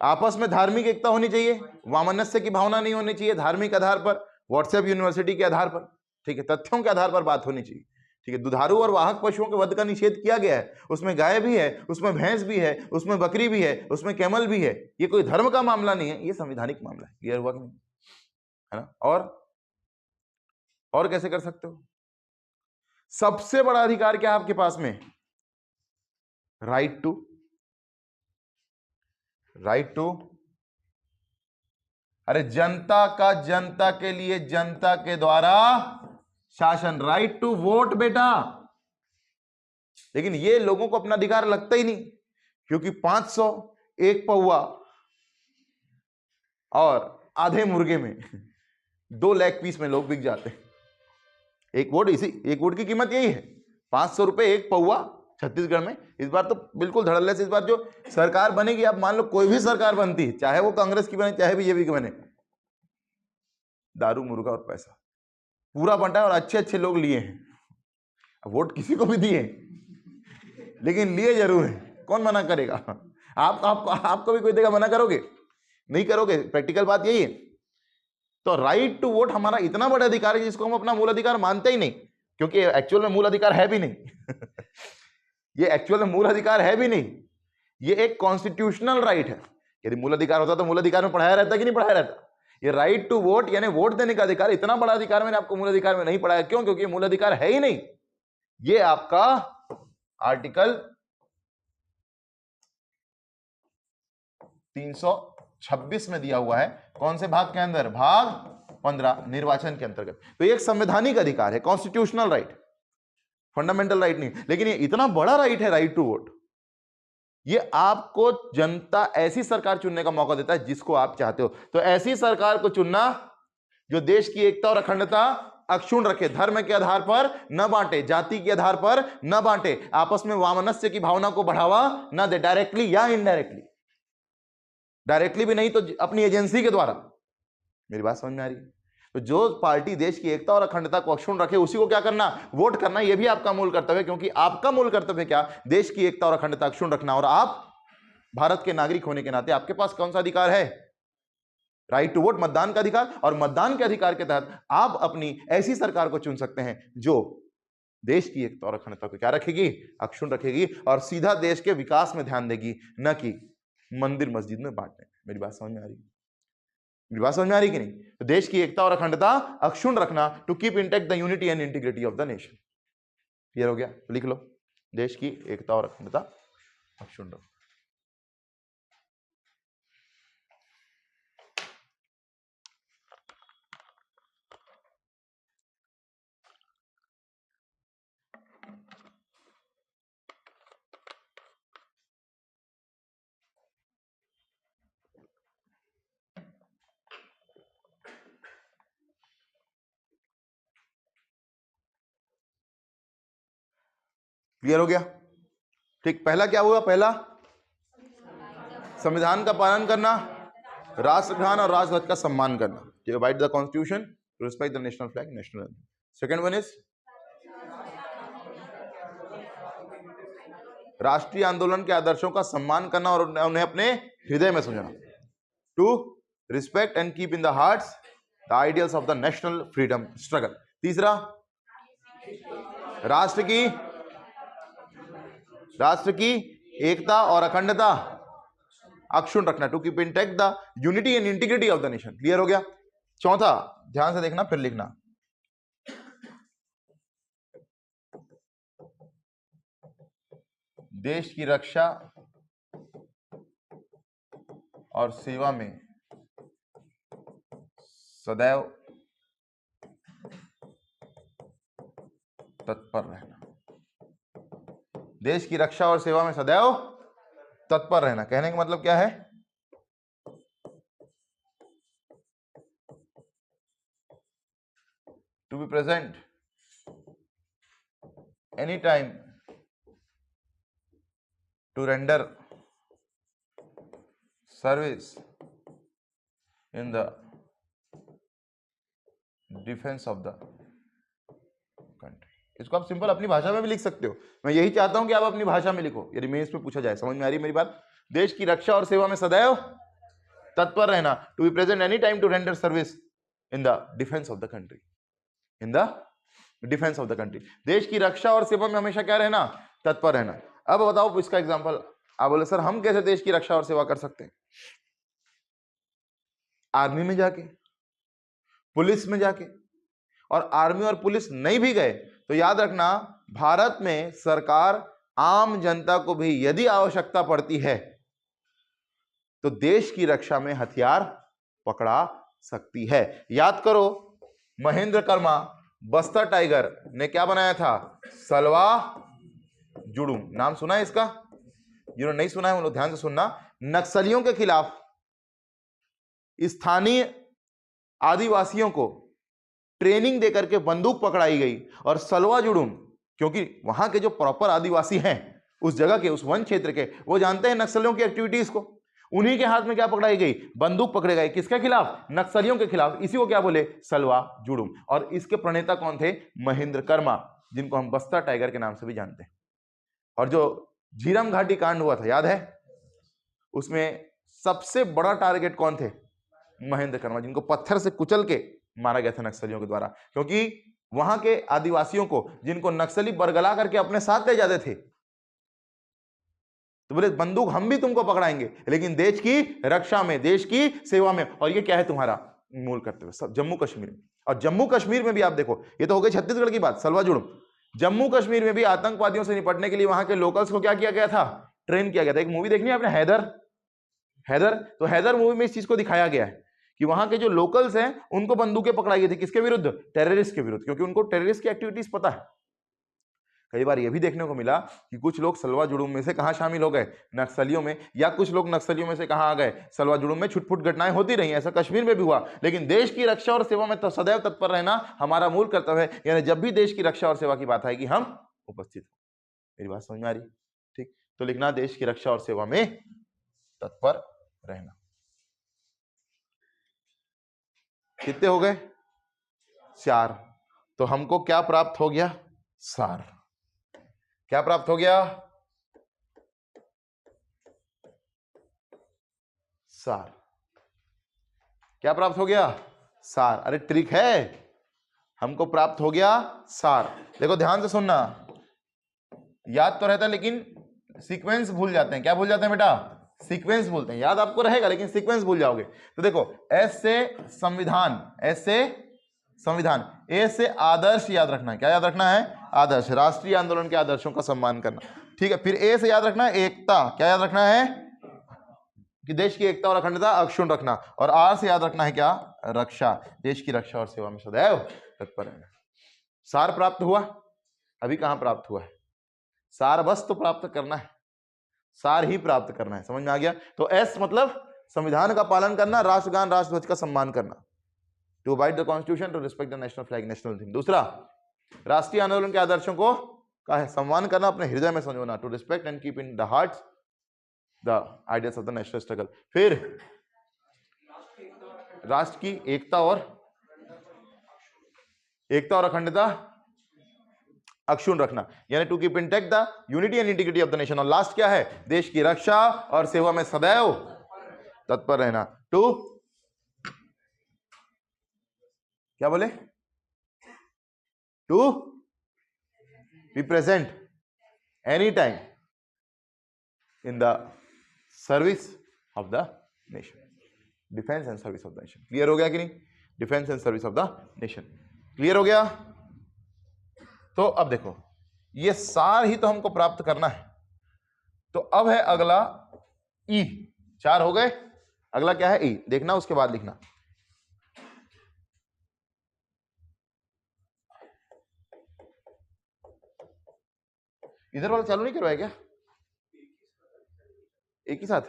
आपस में धार्मिक एकता होनी चाहिए, वामनस्य की भावना नहीं होनी चाहिए धार्मिक आधार पर, व्हाट्सएप यूनिवर्सिटी के आधार पर, ठीक है, तथ्यों के आधार पर बात होनी चाहिए, ठीक है। दुधारू और वाहक पशुओं के वध का निषेध किया गया है, उसमें गाय भी है, उसमें भैंस भी है, उसमें बकरी भी है, उसमें कैमल भी है। ये कोई धर्म का मामला नहीं है, ये संवैधानिक मामला है। क्लियर हुआ कि नहीं? है ना? और कैसे कर सकते हो? सबसे बड़ा अधिकार क्या है आपके पास में? राइट टू अरे जनता के लिए जनता के द्वारा शासन, राइट टू वोट बेटा। लेकिन ये लोगों को अपना अधिकार लगता ही नहीं, क्योंकि 500 एक पौवा और आधे मुर्गे में 2 लाख पीस में लोग बिक जाते हैं। एक वोट की कीमत यही है, 500 रुपए एक पौवा छत्तीसगढ़ में। इस बार तो बिल्कुल धड़ल्ले से इस बार जो सरकार बनेगी, आप मान लो कोई भी सरकार बनती है, चाहे वो कांग्रेस की बने चाहे बीजेपी की बने, दारू मुर्गा और पैसा पूरा बंटा है और अच्छे अच्छे लोग लिए हैं। वोट किसी को भी दिए, लेकिन लिए जरूर है। कौन मना करेगा? आपको भी कोई देगा, मना करोगे? नहीं करोगे। प्रैक्टिकल बात यही है। तो राइट टू वोट हमारा इतना बड़ा अधिकार है जिसको हम अपना मूल अधिकार मानते ही नहीं, क्योंकि एक्चुअल में मूल अधिकार है भी नहीं। ये एक्चुअल में मूल अधिकार है भी नहीं, ये एक कॉन्स्टिट्यूशनल राइट है। यदि मूल अधिकार होता तो मूल अधिकार में पढ़ाया रहता कि नहीं पढ़ाया रहता? ये राइट टू वोट यानी वोट देने का अधिकार, इतना बड़ा अधिकार मैंने आपको मूल अधिकार में नहीं पढ़ाया। क्यों? क्योंकि मूल अधिकार है ही नहीं। ये आपका आर्टिकल 326 में दिया हुआ है। कौन से भाग के अंदर? भाग 15 निर्वाचन के अंतर्गत। तो ये एक संवैधानिक अधिकार है, कॉन्स्टिट्यूशनल राइट, फंडामेंटल राइट नहीं। लेकिन ये इतना बड़ा राइट है राइट टू वोट, ये आपको जनता ऐसी सरकार चुनने का मौका देता है जिसको आप चाहते हो। तो ऐसी सरकार को चुनना जो देश की एकता और अखंडता अक्षुण्ण रखे, धर्म के आधार पर न बांटे, जाति के आधार पर न बांटे, आपस में वामनस्य की भावना को बढ़ावा न दे, डायरेक्टली या इनडायरेक्टली। डायरेक्टली भी नहीं तो अपनी एजेंसी के द्वारा। मेरी बात समझ में आ रही है? तो जो पार्टी देश की एकता और अखंडता को अक्षुण्ण रखे उसी को क्या करना? वोट करना। यह भी आपका मूल कर्तव्य है, क्योंकि आपका मूल कर्तव्य क्या? देश की एकता और अखंडता अक्षुण्ण रखना। और आप भारत के नागरिक होने के नाते आपके पास कौन सा अधिकार है? राइट टू वोट, मतदान का अधिकार। और मतदान के अधिकार के तहत आप अपनी ऐसी सरकार को चुन सकते हैं जो देश की एकता और अखंडता को क्या रखेगी? अक्षुण्ण रखेगी, और सीधा देश के विकास में ध्यान देगी, न कि मंदिर मस्जिद में बांटने। मेरी बात समझ में आ रही है? मेरी बात समझ में आ रही कि नहीं? तो देश की एकता और अखंडता अक्षुण्ण रखना, to keep intact the unity and integrity of the nation. Clear हो गया? तो लिख लो, देश की एकता और अखंडता अक्षुण्ण रखना। क्लियर हो गया? ठीक, पहला क्या हुआ? पहला संविधान का पालन करना, राष्ट्रगान और राजध्वज का सम्मान करना, to abide the constitution, to respect the national flag, national anthem. Second one is राष्ट्रीय आंदोलन के आदर्शों का सम्मान करना और उन्हें अपने हृदय में समझना, to respect and keep in the hearts the ideals of the national freedom struggle. तीसरा, राष्ट्र की एकता और अखंडता अक्षुण्ण रखना, to keep intact the unity and integrity of the nation. Clear हो गया? चौथा, ध्यान से देखना फिर लिखना, देश की रक्षा और सेवा में सदैव तत्पर रहना। देश की रक्षा और सेवा में सदैव तत्पर रहना, कहने का मतलब क्या है? To be present any time to render service in the defense of the country। इसको आप सिंपल अपनी भाषा में भी लिख सकते हो। मैं यही चाहता हूं कि आप अपनी भाषा में लिखो, यदि मेंस में पूछा जाए। समझ में आ रही है मेरी बात? देश की रक्षा और सेवा में सदैव तत्पर रहना, to be present any time to render service in the defence of the country, in the defence of the country. देश की रक्षा और सेवा में हमेशा क्या रहना? तत्पर रहना। अब बताओ इसका एग्जांपल। आप बोले सर हम कैसे देश की रक्षा और सेवा कर सकते हैं? आर्मी में जाके, पुलिस में जाके। और आर्मी और पुलिस नहीं भी गए तो याद रखना, भारत में सरकार आम जनता को भी यदि आवश्यकता पड़ती है तो देश की रक्षा में हथियार पकड़ा सकती है। याद करो, महेंद्र कर्मा बस्तर टाइगर ने क्या बनाया था? सलवा जुडूम। नाम सुना है इसका? जिन्होंने नहीं सुना है उन लोग ध्यान से सुनना। नक्सलियों के खिलाफ स्थानीय आदिवासियों को ट्रेनिंग देकर के बंदूक पकड़ाई गई, और सलवा जुडूम, क्योंकि वहां के जो प्रॉपर आदिवासी हैं उस जगह के, उस वन क्षेत्र के, वो जानते हैं नक्सलियों की एक्टिविटीज को। उन्हीं के हाथ में क्या पकड़ाई गई? बंदूक पकड़े गए। किसके खिलाफ? नक्सलियों के खिलाफ। इसी को क्या बोले? सलवा जुडूम। और इसके प्रणेता कौन थे? महेंद्र कर्मा, जिनको हम बस्तर टाइगर के नाम से भी जानते हैं। और जो झीरम घाटी कांड हुआ था, याद है? उसमें सबसे बड़ा टारगेट कौन थे? महेंद्र कर्मा, जिनको पत्थर से कुचल के मारा गया था नक्सलियों के द्वारा। क्योंकि वहां के आदिवासियों को, जिनको नक्सली बरगला करके अपने साथ ले जाते थे, तो बोले बंदूक हम भी तुमको पकड़ाएंगे, लेकिन देश की रक्षा में, देश की सेवा में। और ये क्या है तुम्हारा मूल कर्तव्य? सब जम्मू कश्मीर में। और जम्मू कश्मीर में भी आप देखो, ये तो हो गई छत्तीसगढ़ की बात, सलवा जुडूम। जम्मू कश्मीर में भी आतंकवादियों से निपटने के लिए वहां के लोकल्स को क्या किया गया था? ट्रेन किया गया था। एक मूवी देखनी है आपने, हैदर। हैदर, तो हैदर मूवी में इस चीज को दिखाया गया है कि वहां के जो लोकल्स हैं उनको बंदूकें पकड़ाई गई थी। किसके विरुद्ध? टेररिस्ट के विरुद्ध, क्योंकि उनको टेररिस्ट की एक्टिविटीज पता है। कई बार यह भी देखने को मिला कि कुछ लोग सलवा जुडूम में से कहां शामिल हो गए? नक्सलियों में। या कुछ लोग नक्सलियों में से कहां आ गए? सलवा जुडूम में। छुटपुट घटनाएं होती रही, ऐसा कश्मीर में भी हुआ। लेकिन देश की रक्षा और सेवा में तो सदैव तत्पर रहना हमारा मूल कर्तव्य है। यानी जब भी देश की रक्षा और सेवा की बात आएगी हम उपस्थित हो। मेरी बात समझ में आ रही? ठीक, तो लिखना देश की रक्षा और सेवा में तत्पर रहना। कितने हो गए? 4। तो हमको क्या प्राप्त हो गया? सार। क्या प्राप्त हो गया? सार। क्या प्राप्त हो गया? सार। अरे ट्रिक है, हमको प्राप्त हो गया सार। देखो ध्यान से सुनना, याद तो रहता है लेकिन सीक्वेंस भूल जाते हैं। क्या भूल जाते हैं बेटा? सीक्वेंस भूलते हैं। याद आपको रहेगा लेकिन सीक्वेंस भूल जाओगे। तो देखो, एस से संविधान, एस से संविधान, ए से आदर्श याद रखना है। क्या याद रखना है? आदर्श, राष्ट्रीय आंदोलन के आदर्शों का सम्मान करना। ठीक है, फिर ए से याद रखना है एकता। क्या याद रखना है? कि देश की एकता और अखंडता अक्षुण्ण रखना। और आर से याद रखना है क्या? रक्षा, देश की रक्षा और सेवा में सदैव तत्पर रहना। सार प्राप्त हुआ? अभी कहां प्राप्त हुआ है? सार बस तो प्राप्त करना है, सार ही प्राप्त करना है। समझ में आ गया? तो एस मतलब संविधान का पालन करना, राष्ट्रगान राष्ट्रध्वज का सम्मान करना, to abide the constitution, to respect the national flag, national theme. दूसरा, राष्ट्रीय आंदोलन के आदर्शों का है सम्मान करना, अपने हृदय में संजोना, to respect and keep in the hearts the ideals of the national struggle. फिर राष्ट्र की एकता और अखंडता अक्षुण्ण रखना, यानी to keep intact the unity and integrity of the nation. और लास्ट क्या है? देश की रक्षा और सेवा में सदैव तत्पर रहना, टू क्या बोले? To be present any time in the service of the nation, defence and service of the nation. Clear हो गया कि नहीं? Defence and service of the nation. Clear हो गया? तो अब देखो, ये सार ही तो हमको प्राप्त करना है। तो अब है अगला ई। 4 हो गए, अगला क्या है? ई। देखना, उसके बाद लिखना। इधर वाला चालू नहीं करवाया क्या? एक ही साथ?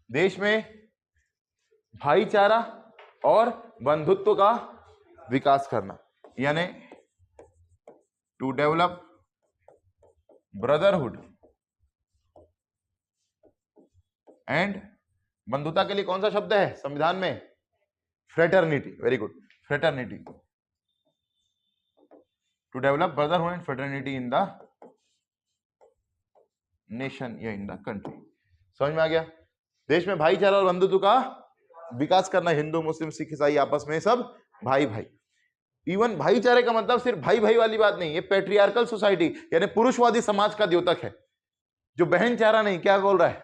देश में भाईचारा और बंधुत्व का विकास करना, यानी टू डेवलप ब्रदरहुड एंड, बंधुता के लिए कौन सा शब्द है संविधान में? Fraternity. Very good, fraternity. To develop brotherhood and fraternity in the nation या इन द कंट्री। समझ में आ गया? देश में भाईचारा और बंधुत्व का विकास करना, हिंदू मुस्लिम सिख ईसाई आपस में सब भाई भाई। इवन भाईचारे का मतलब सिर्फ भाई भाई वाली बात नहीं, ये पैट्रियार्कल सोसाइटी यानी पुरुषवादी समाज का द्योतक है, जो बहन चारा नहीं, क्या बोल रहा है?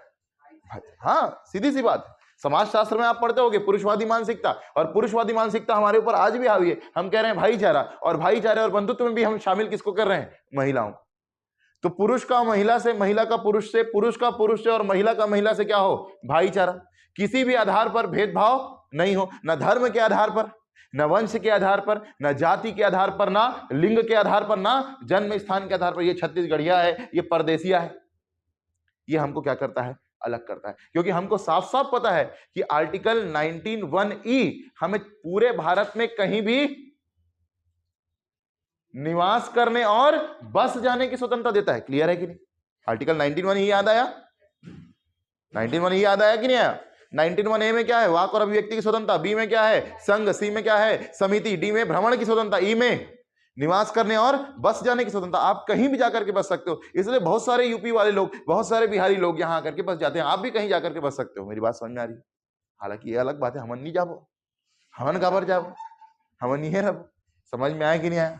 हाँ, सीधी सी बात। समाजशास्त्र में आप पढ़ते होगे पुरुषवादी मानसिकता, और पुरुषवादी मानसिकता हमारे ऊपर आज भी हावी है। हम कह रहे हैं भाईचारा, और भाईचारे और बंधुत्व में भी हम शामिल किसको कर रहे हैं? महिलाओं को। तो पुरुष का महिला से, महिला का पुरुष से, पुरुष का पुरुष से और महिला का महिला से क्या हो? भाईचारा। किसी भी आधार पर भेदभाव नहीं हो, न धर्म के आधार पर, न वंश के आधार पर, न जाति के आधार पर, न लिंग के आधार पर, न जन्म स्थान के आधार पर। ये छत्तीसगढ़िया है, ये परदेसिया है। ये हमको क्या करता है? अलग करता है। क्योंकि हमको साफ साफ पता है कि आर्टिकल 19(1)(e) हमें पूरे भारत में कहीं भी निवास करने और बस जाने की स्वतंत्रता देता है। क्लियर है कि नहीं? आर्टिकल 19(1)(e) याद आया? 19(1)(e) याद आया कि नहीं आया? 19(1)(a) में क्या है? वाक और अभिव्यक्ति की स्वतंत्रता। बी में क्या है? संघ। सी में क्या है? समिति। डी में भ्रमण की स्वतंत्रता। ई में निवास करने और बस जाने की स्वतंत्रता। आप कहीं भी जाकर के बस सकते हो। इसलिए बहुत सारे यूपी वाले लोग, बहुत सारे बिहारी लोग यहाँ आकर के बस जाते हैं। आप भी कहीं जाकर के बस सकते हो। मेरी बात समझ में आ रही है? हालांकि ये अलग बात है, हमन नहीं जाबो, हमन काबर जाबो, हमन नहीं रहो। समझ में आया कि नहीं आया?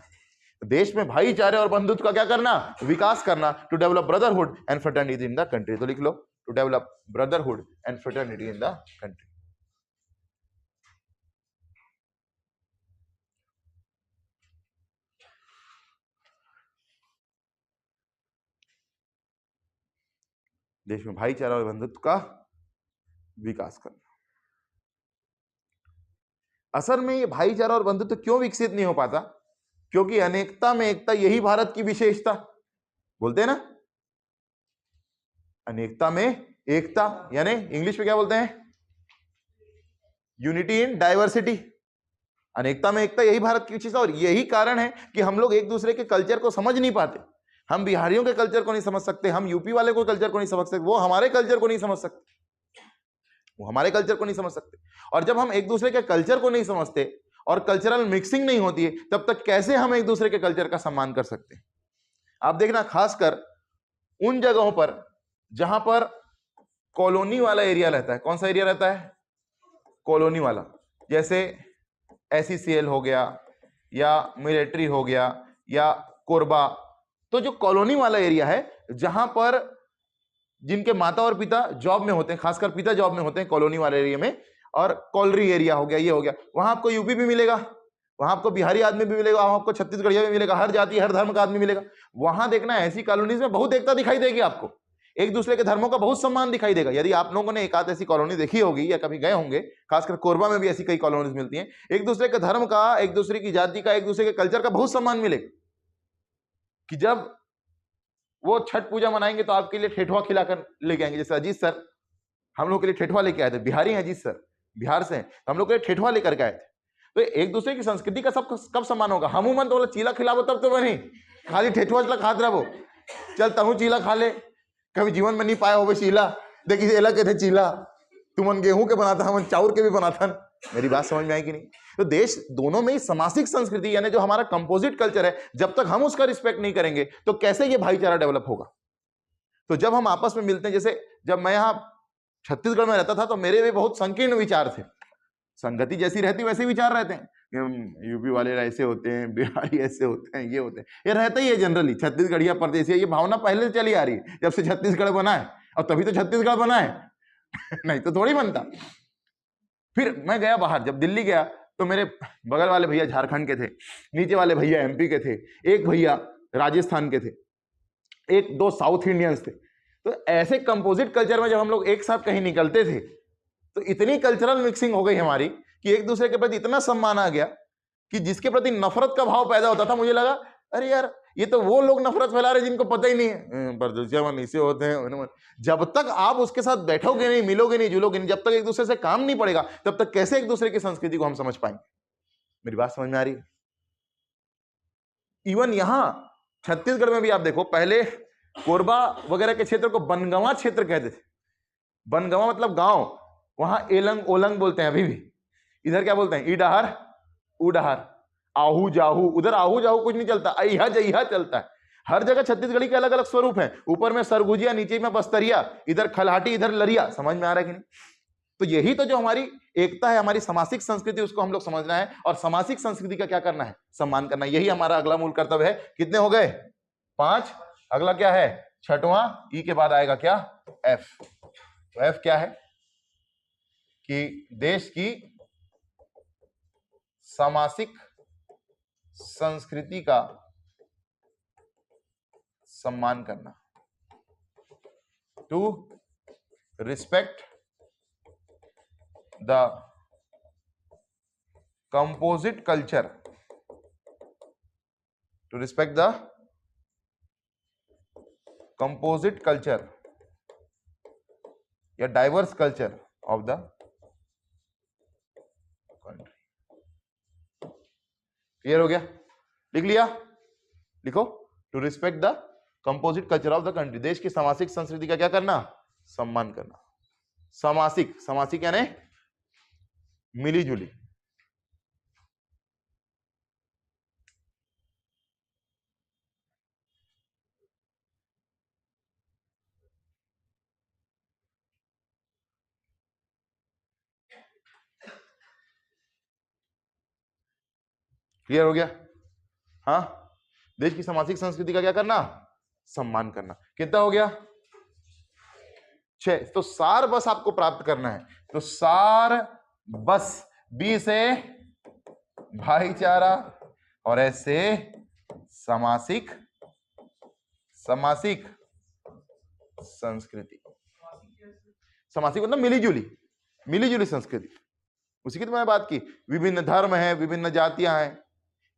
देश में भाईचारे और बंधुत्व का क्या करना? विकास करना। To develop brotherhood and fraternity in the country. तो लिख लो, to develop brotherhood and fraternity in the country. देश में भाईचारा और बंधुत्व का विकास करना। असल में ये भाईचारा और बंधुत्व क्यों विकसित नहीं हो पाता? क्योंकि अनेकता में एकता, यही भारत की विशेषता। बोलते हैं ना, अनेकता में एकता, यानी इंग्लिश में क्या बोलते हैं? Unity in diversity. अनेकता में एकता, यही भारत की विशेषता। और यही कारण है कि हम लोग एक दूसरे के कल्चर को समझ नहीं पाते। हम बिहारियों के कल्चर को नहीं समझ सकते, हम यूपी वाले को कल्चर को नहीं समझ सकते, वो हमारे कल्चर को नहीं समझ सकते, वो हमारे कल्चर को नहीं समझ सकते। और जब हम एक दूसरे के कल्चर को नहीं समझते और कल्चरल मिक्सिंग नहीं होती है, तब तक कैसे हम एक दूसरे के कल्चर का सम्मान कर सकते हैं? आप देखना, खासकर उन जगहों पर जहां पर कॉलोनी वाला एरिया रहता है। कौन सा एरिया रहता है? कॉलोनी वाला। जैसे SECL हो गया, या मिलिट्री हो गया, या कोरबा। तो जो कॉलोनी वाला एरिया है, जहां पर जिनके माता और पिता जॉब में होते हैं, खासकर पिता जॉब में होते हैं कॉलोनी वाले एरिया में, और कॉलरी एरिया हो गया, ये हो गया, वहां आपको यूपी भी मिलेगा, वहां आपको बिहारी आदमी भी मिलेगा, वहां आपको छत्तीसगढ़िया भी मिलेगा, हर जाति हर धर्म का आदमी मिलेगा। वहां देखना, ऐसी कॉलोनीज में बहुत एकता दिखाई देगी आपको, एक दूसरे के धर्मों का बहुत सम्मान दिखाई देगा। यदि आप लोगों ने एक आध ऐसी कॉलोनी देखी होगी या कभी गए होंगे, खासकर कोरबा में भी ऐसी कई कॉलोनीज मिलती हैं, एक दूसरे के धर्म का, एक दूसरे की जाति का, एक दूसरे के कल्चर का बहुत सम्मान मिलेगा। कि जब वो छठ पूजा मनाएंगे तो आपके लिए ठेठुआ खिलाकर लेके आएंगे। जैसे अजीत सर हम लोग के लिए ठेठुआ लेके आए थे, बिहारी हैं अजीत सर, बिहार से हैं, हम लोग के लिए ठेठुआ लेकर के आए थे। तो एक दूसरे की संस्कृति का सब कब सम्मान होगा? हम मन तो बोला चीला खिलावो तब तो बनी, खाली ठेठुआ चला खात रहो, चल तहू चीला खा ले, कभी जीवन में नहीं पाया हो चीला, देखिए एला कहते चीला, तुमन गेहूं के बनाता, हम चाउर के भी बनाता। मेरी बात समझ में आई कि नहीं? तो देश दोनों में ही समासिक संस्कृति, यानी जो हमारा कंपोजिट कल्चर है, जब तक हम उसका रिस्पेक्ट नहीं करेंगे तो कैसे ये भाईचारा डेवलप होगा? तो जब हम आपस में मिलते हैं, जैसे जब मैं यहाँ छत्तीसगढ़ में रहता था तो मेरे भी बहुत संकीर्ण विचार थे। संगति जैसी रहती वैसे विचार रहते हैं, यूपी वाले ऐसे होते हैं, बिहारी ऐसे होते हैं, ये होते हैं, ये रहता ही है जनरली। छत्तीसगढ़िया परदेसी, ये भावना पहले से चली आ रही है जब से छत्तीसगढ़ बना है, और तभी तो छत्तीसगढ़ बना है नहीं तो थोड़ी बनता। फिर मैं गया बाहर, जब दिल्ली गया तो मेरे बगल वाले भैया झारखंड के थे, नीचे वाले भैया MP के थे, एक भैया राजस्थान के थे, एक दो साउथ इंडियंस थे। तो ऐसे कंपोजिट कल्चर में जब हम लोग एक साथ कहीं निकलते थे तो इतनी कल्चरल मिक्सिंग हो गई हमारी कि एक दूसरे के प्रति इतना सम्मान आ गया कि जिसके प्रति नफरत का भाव पैदा होता था, मुझे लगा अरे यार ये तो वो लोग नफरत फैला रहे जिनको पता ही नहीं है, पर इसे होते हैं। जब तक आप उसके साथ बैठोगे नहीं, मिलोगे नहीं, जुलोगे नहीं, जब तक एक दूसरे से काम नहीं पड़ेगा, तब तक कैसे एक दूसरे की संस्कृति को हम समझ पाएंगे? मेरी बात समझ में आ रही है? इवन यहां छत्तीसगढ़ में भी आप देखो, पहले कोरबा वगैरह के क्षेत्र को बनगवा क्षेत्र कहते थे। बनगवा मतलब गांव, वहां एलंग ओलंग बोलते हैं अभी भी। इधर क्या बोलते हैं? ईडहर उडहर, आहू जाहू। उधर आहू जाहू कुछ नहीं चलता, अहिया जहिया चलता है। हर जगह छत्तीसगढ़ी के अलग अलग स्वरूप हैं। ऊपर में सरगुजिया, नीचे में बस्तरिया, इधर खलहाटी, इधर लरिया। समझ में आ रहा है कि नहीं? तो यही तो जो हमारी एकता है, हमारी समासिक संस्कृति, उसको हम लोग समझना है। और समासिक संस्कृति का क्या करना है? सम्मान करना है। यही हमारा अगला मूल कर्तव्य है। कितने हो गए? 5। अगला क्या है? छठवां। ई के बाद आएगा क्या? एफ। तो एफ क्या है? कि देश की सामासिक संस्कृति का सम्मान करना। To respect the composite culture, to respect the composite culture या diverse culture of the country. Clear हो गया? लिख लिया? लिखो, to respect the composite culture of the country. देश की सामासिक संस्कृति का क्या करना? सम्मान करना। सामासिक, सामासिक यानी मिली जुली। क्लियर हो गया? हाँ, देश की सामाजिक संस्कृति का क्या करना? सम्मान करना। कितना हो गया? 6। तो सार बस आपको प्राप्त करना है। तो सार बस, बी से भाईचारा और एस से सामासिक, सामासिक संस्कृति। सामासिक मतलब मिली जुली, मिली जुली संस्कृति। उसी की तो मैंने बात की। विभिन्न धर्म है, विभिन्न जातियां हैं।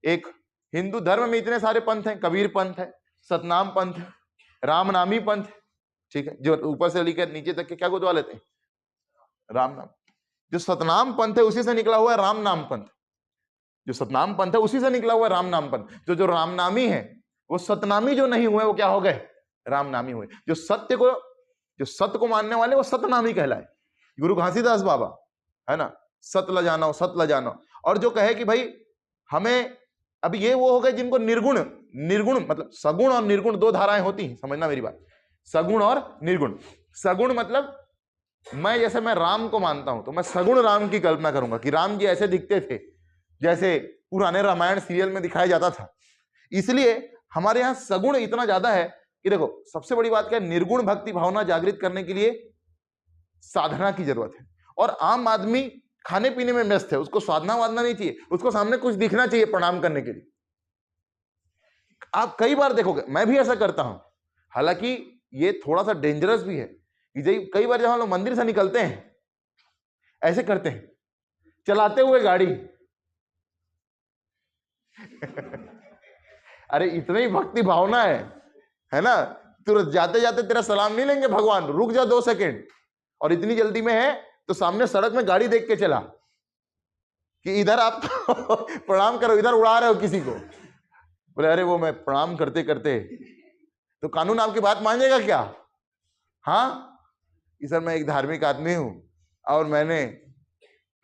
एक हिंदू धर्म में इतने सारे पंथ हैं। कबीर पंथ है, सतनाम पंथ है, रामनामी पंथ है। ठीक है, जो ऊपर से लेकर नीचे तक के क्या गुदवा लेते हैं? राम नाम। जो सतनाम पंथ है उसी से निकला हुआ है राम नाम पंथ। जो सतनाम पंथ है उसी से निकला हुआ है राम नाम पंथ। जो रामनामी है वो सतनामी जो नहीं हुए वो क्या हो गए? रामनामी हुए। जो सत्य को मानने वाले वो सतनामी कहलाए। गुरु घासीदास बाबा है ना, सत ल जानो, सत ल जानो। और जो कहे कि भाई हमें, अब ये वो हो गए जिनको निर्गुण, निर्गुण मतलब सगुण और निर्गुण 2 धाराएं होती हैं। समझना मेरी बात, सगुण और निर्गुण। सगुण मतलब मैं राम को मानता हूं तो मैं सगुण राम की कल्पना करूंगा कि राम जी ऐसे दिखते थे जैसे पुराने रामायण सीरियल में दिखाया जाता था। इसलिए हमारे यहां सगुण इतना ज्यादा है कि देखो, सबसे बड़ी बात क्या है? निर्गुण भक्ति भावना जागृत करने के लिए साधना की जरूरत है। और आम आदमी खाने पीने में व्यस्त है, उसको साधना वाधना नहीं चाहिए, उसको सामने कुछ दिखना चाहिए प्रणाम करने के लिए। आप कई बार देखोगे, मैं भी ऐसा करता हूं, हालांकि ये थोड़ा सा डेंजरस भी है कि कई बार जब हम लोग मंदिर से निकलते हैं ऐसे करते हैं, चलाते हुए गाड़ी अरे इतनी ही भक्ति भावना है ना? तुरंत जाते जाते तेरा सलाम नहीं लेंगे भगवान, रुक जा 2 सेकेंड। और इतनी जल्दी में है तो सामने सड़क में गाड़ी देख के चला कि इधर आप प्रणाम करो, इधर उड़ा रहे हो किसी को। बोले अरे वो मैं प्रणाम करते करते, तो कानून आपकी बात मानेगा क्या? हाँ कि सर मैं एक धार्मिक आदमी हूं और मैंने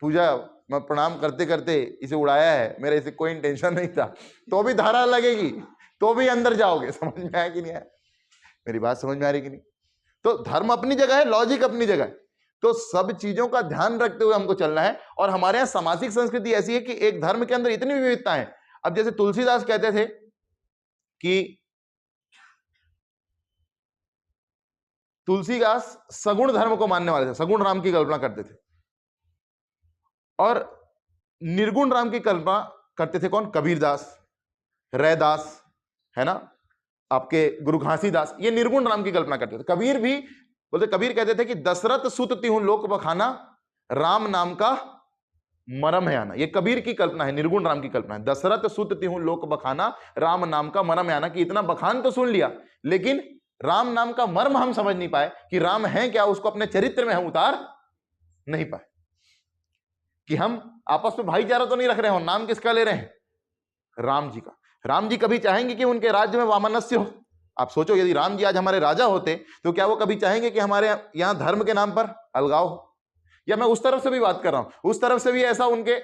पूजा मैं प्रणाम करते करते इसे उड़ाया है, मेरा इसे कोई इंटेंशन नहीं था। तो भी धारा लगेगी, तो भी अंदर जाओगे। समझ में आया कि नहीं आया? मेरी बात समझ में आ रही कि नहीं? तो धर्म अपनी जगह है, लॉजिक अपनी जगह है। तो सब चीजों का ध्यान रखते हुए हमको चलना है। और हमारे यहाँ सामाजिक संस्कृति ऐसी है कि एक धर्म के अंदर इतनी विविधता है। अब जैसे तुलसीदास कहते थे कि तुलसीदास सगुण धर्म को मानने वाले थे, सगुण राम की कल्पना करते थे। और निर्गुण राम की कल्पना करते थे कौन? कबीरदास, रैदास, है ना, आपके गुरु घासीदास, ये निर्गुण राम की कल्पना करते थे। कबीर भी बोलते, कबीर कहते थे कि दशरथ सुत तिहुँ लोक बखाना, राम नाम का मरम है आना। ये कबीर की कल्पना है, निर्गुण राम की कल्पना है। दशरथ सुत तिहुँ लोक बखाना, राम नाम का मरम है आना। कि इतना बखान तो सुन लिया, लेकिन राम नाम का मर्म हम समझ नहीं पाए कि राम है क्या, उसको अपने चरित्र में हम उतार नहीं पाए। कि हम आपस में भाईचारा तो नहीं रख रहे हो, नाम किसका ले रहे हैं? राम जी का। राम जी कभी चाहेंगे कि उनके राज्य में वामनस्य हो? आप सोचो, यदि राम जी आज हमारे राजा होते तो क्या वो कभी चाहेंगे कि हमारे यहां धर्म के नाम पर अलगाव हो? या मैं उस तरफ से भी बात कर रहा हूं, उस तरफ से भी ऐसा उनके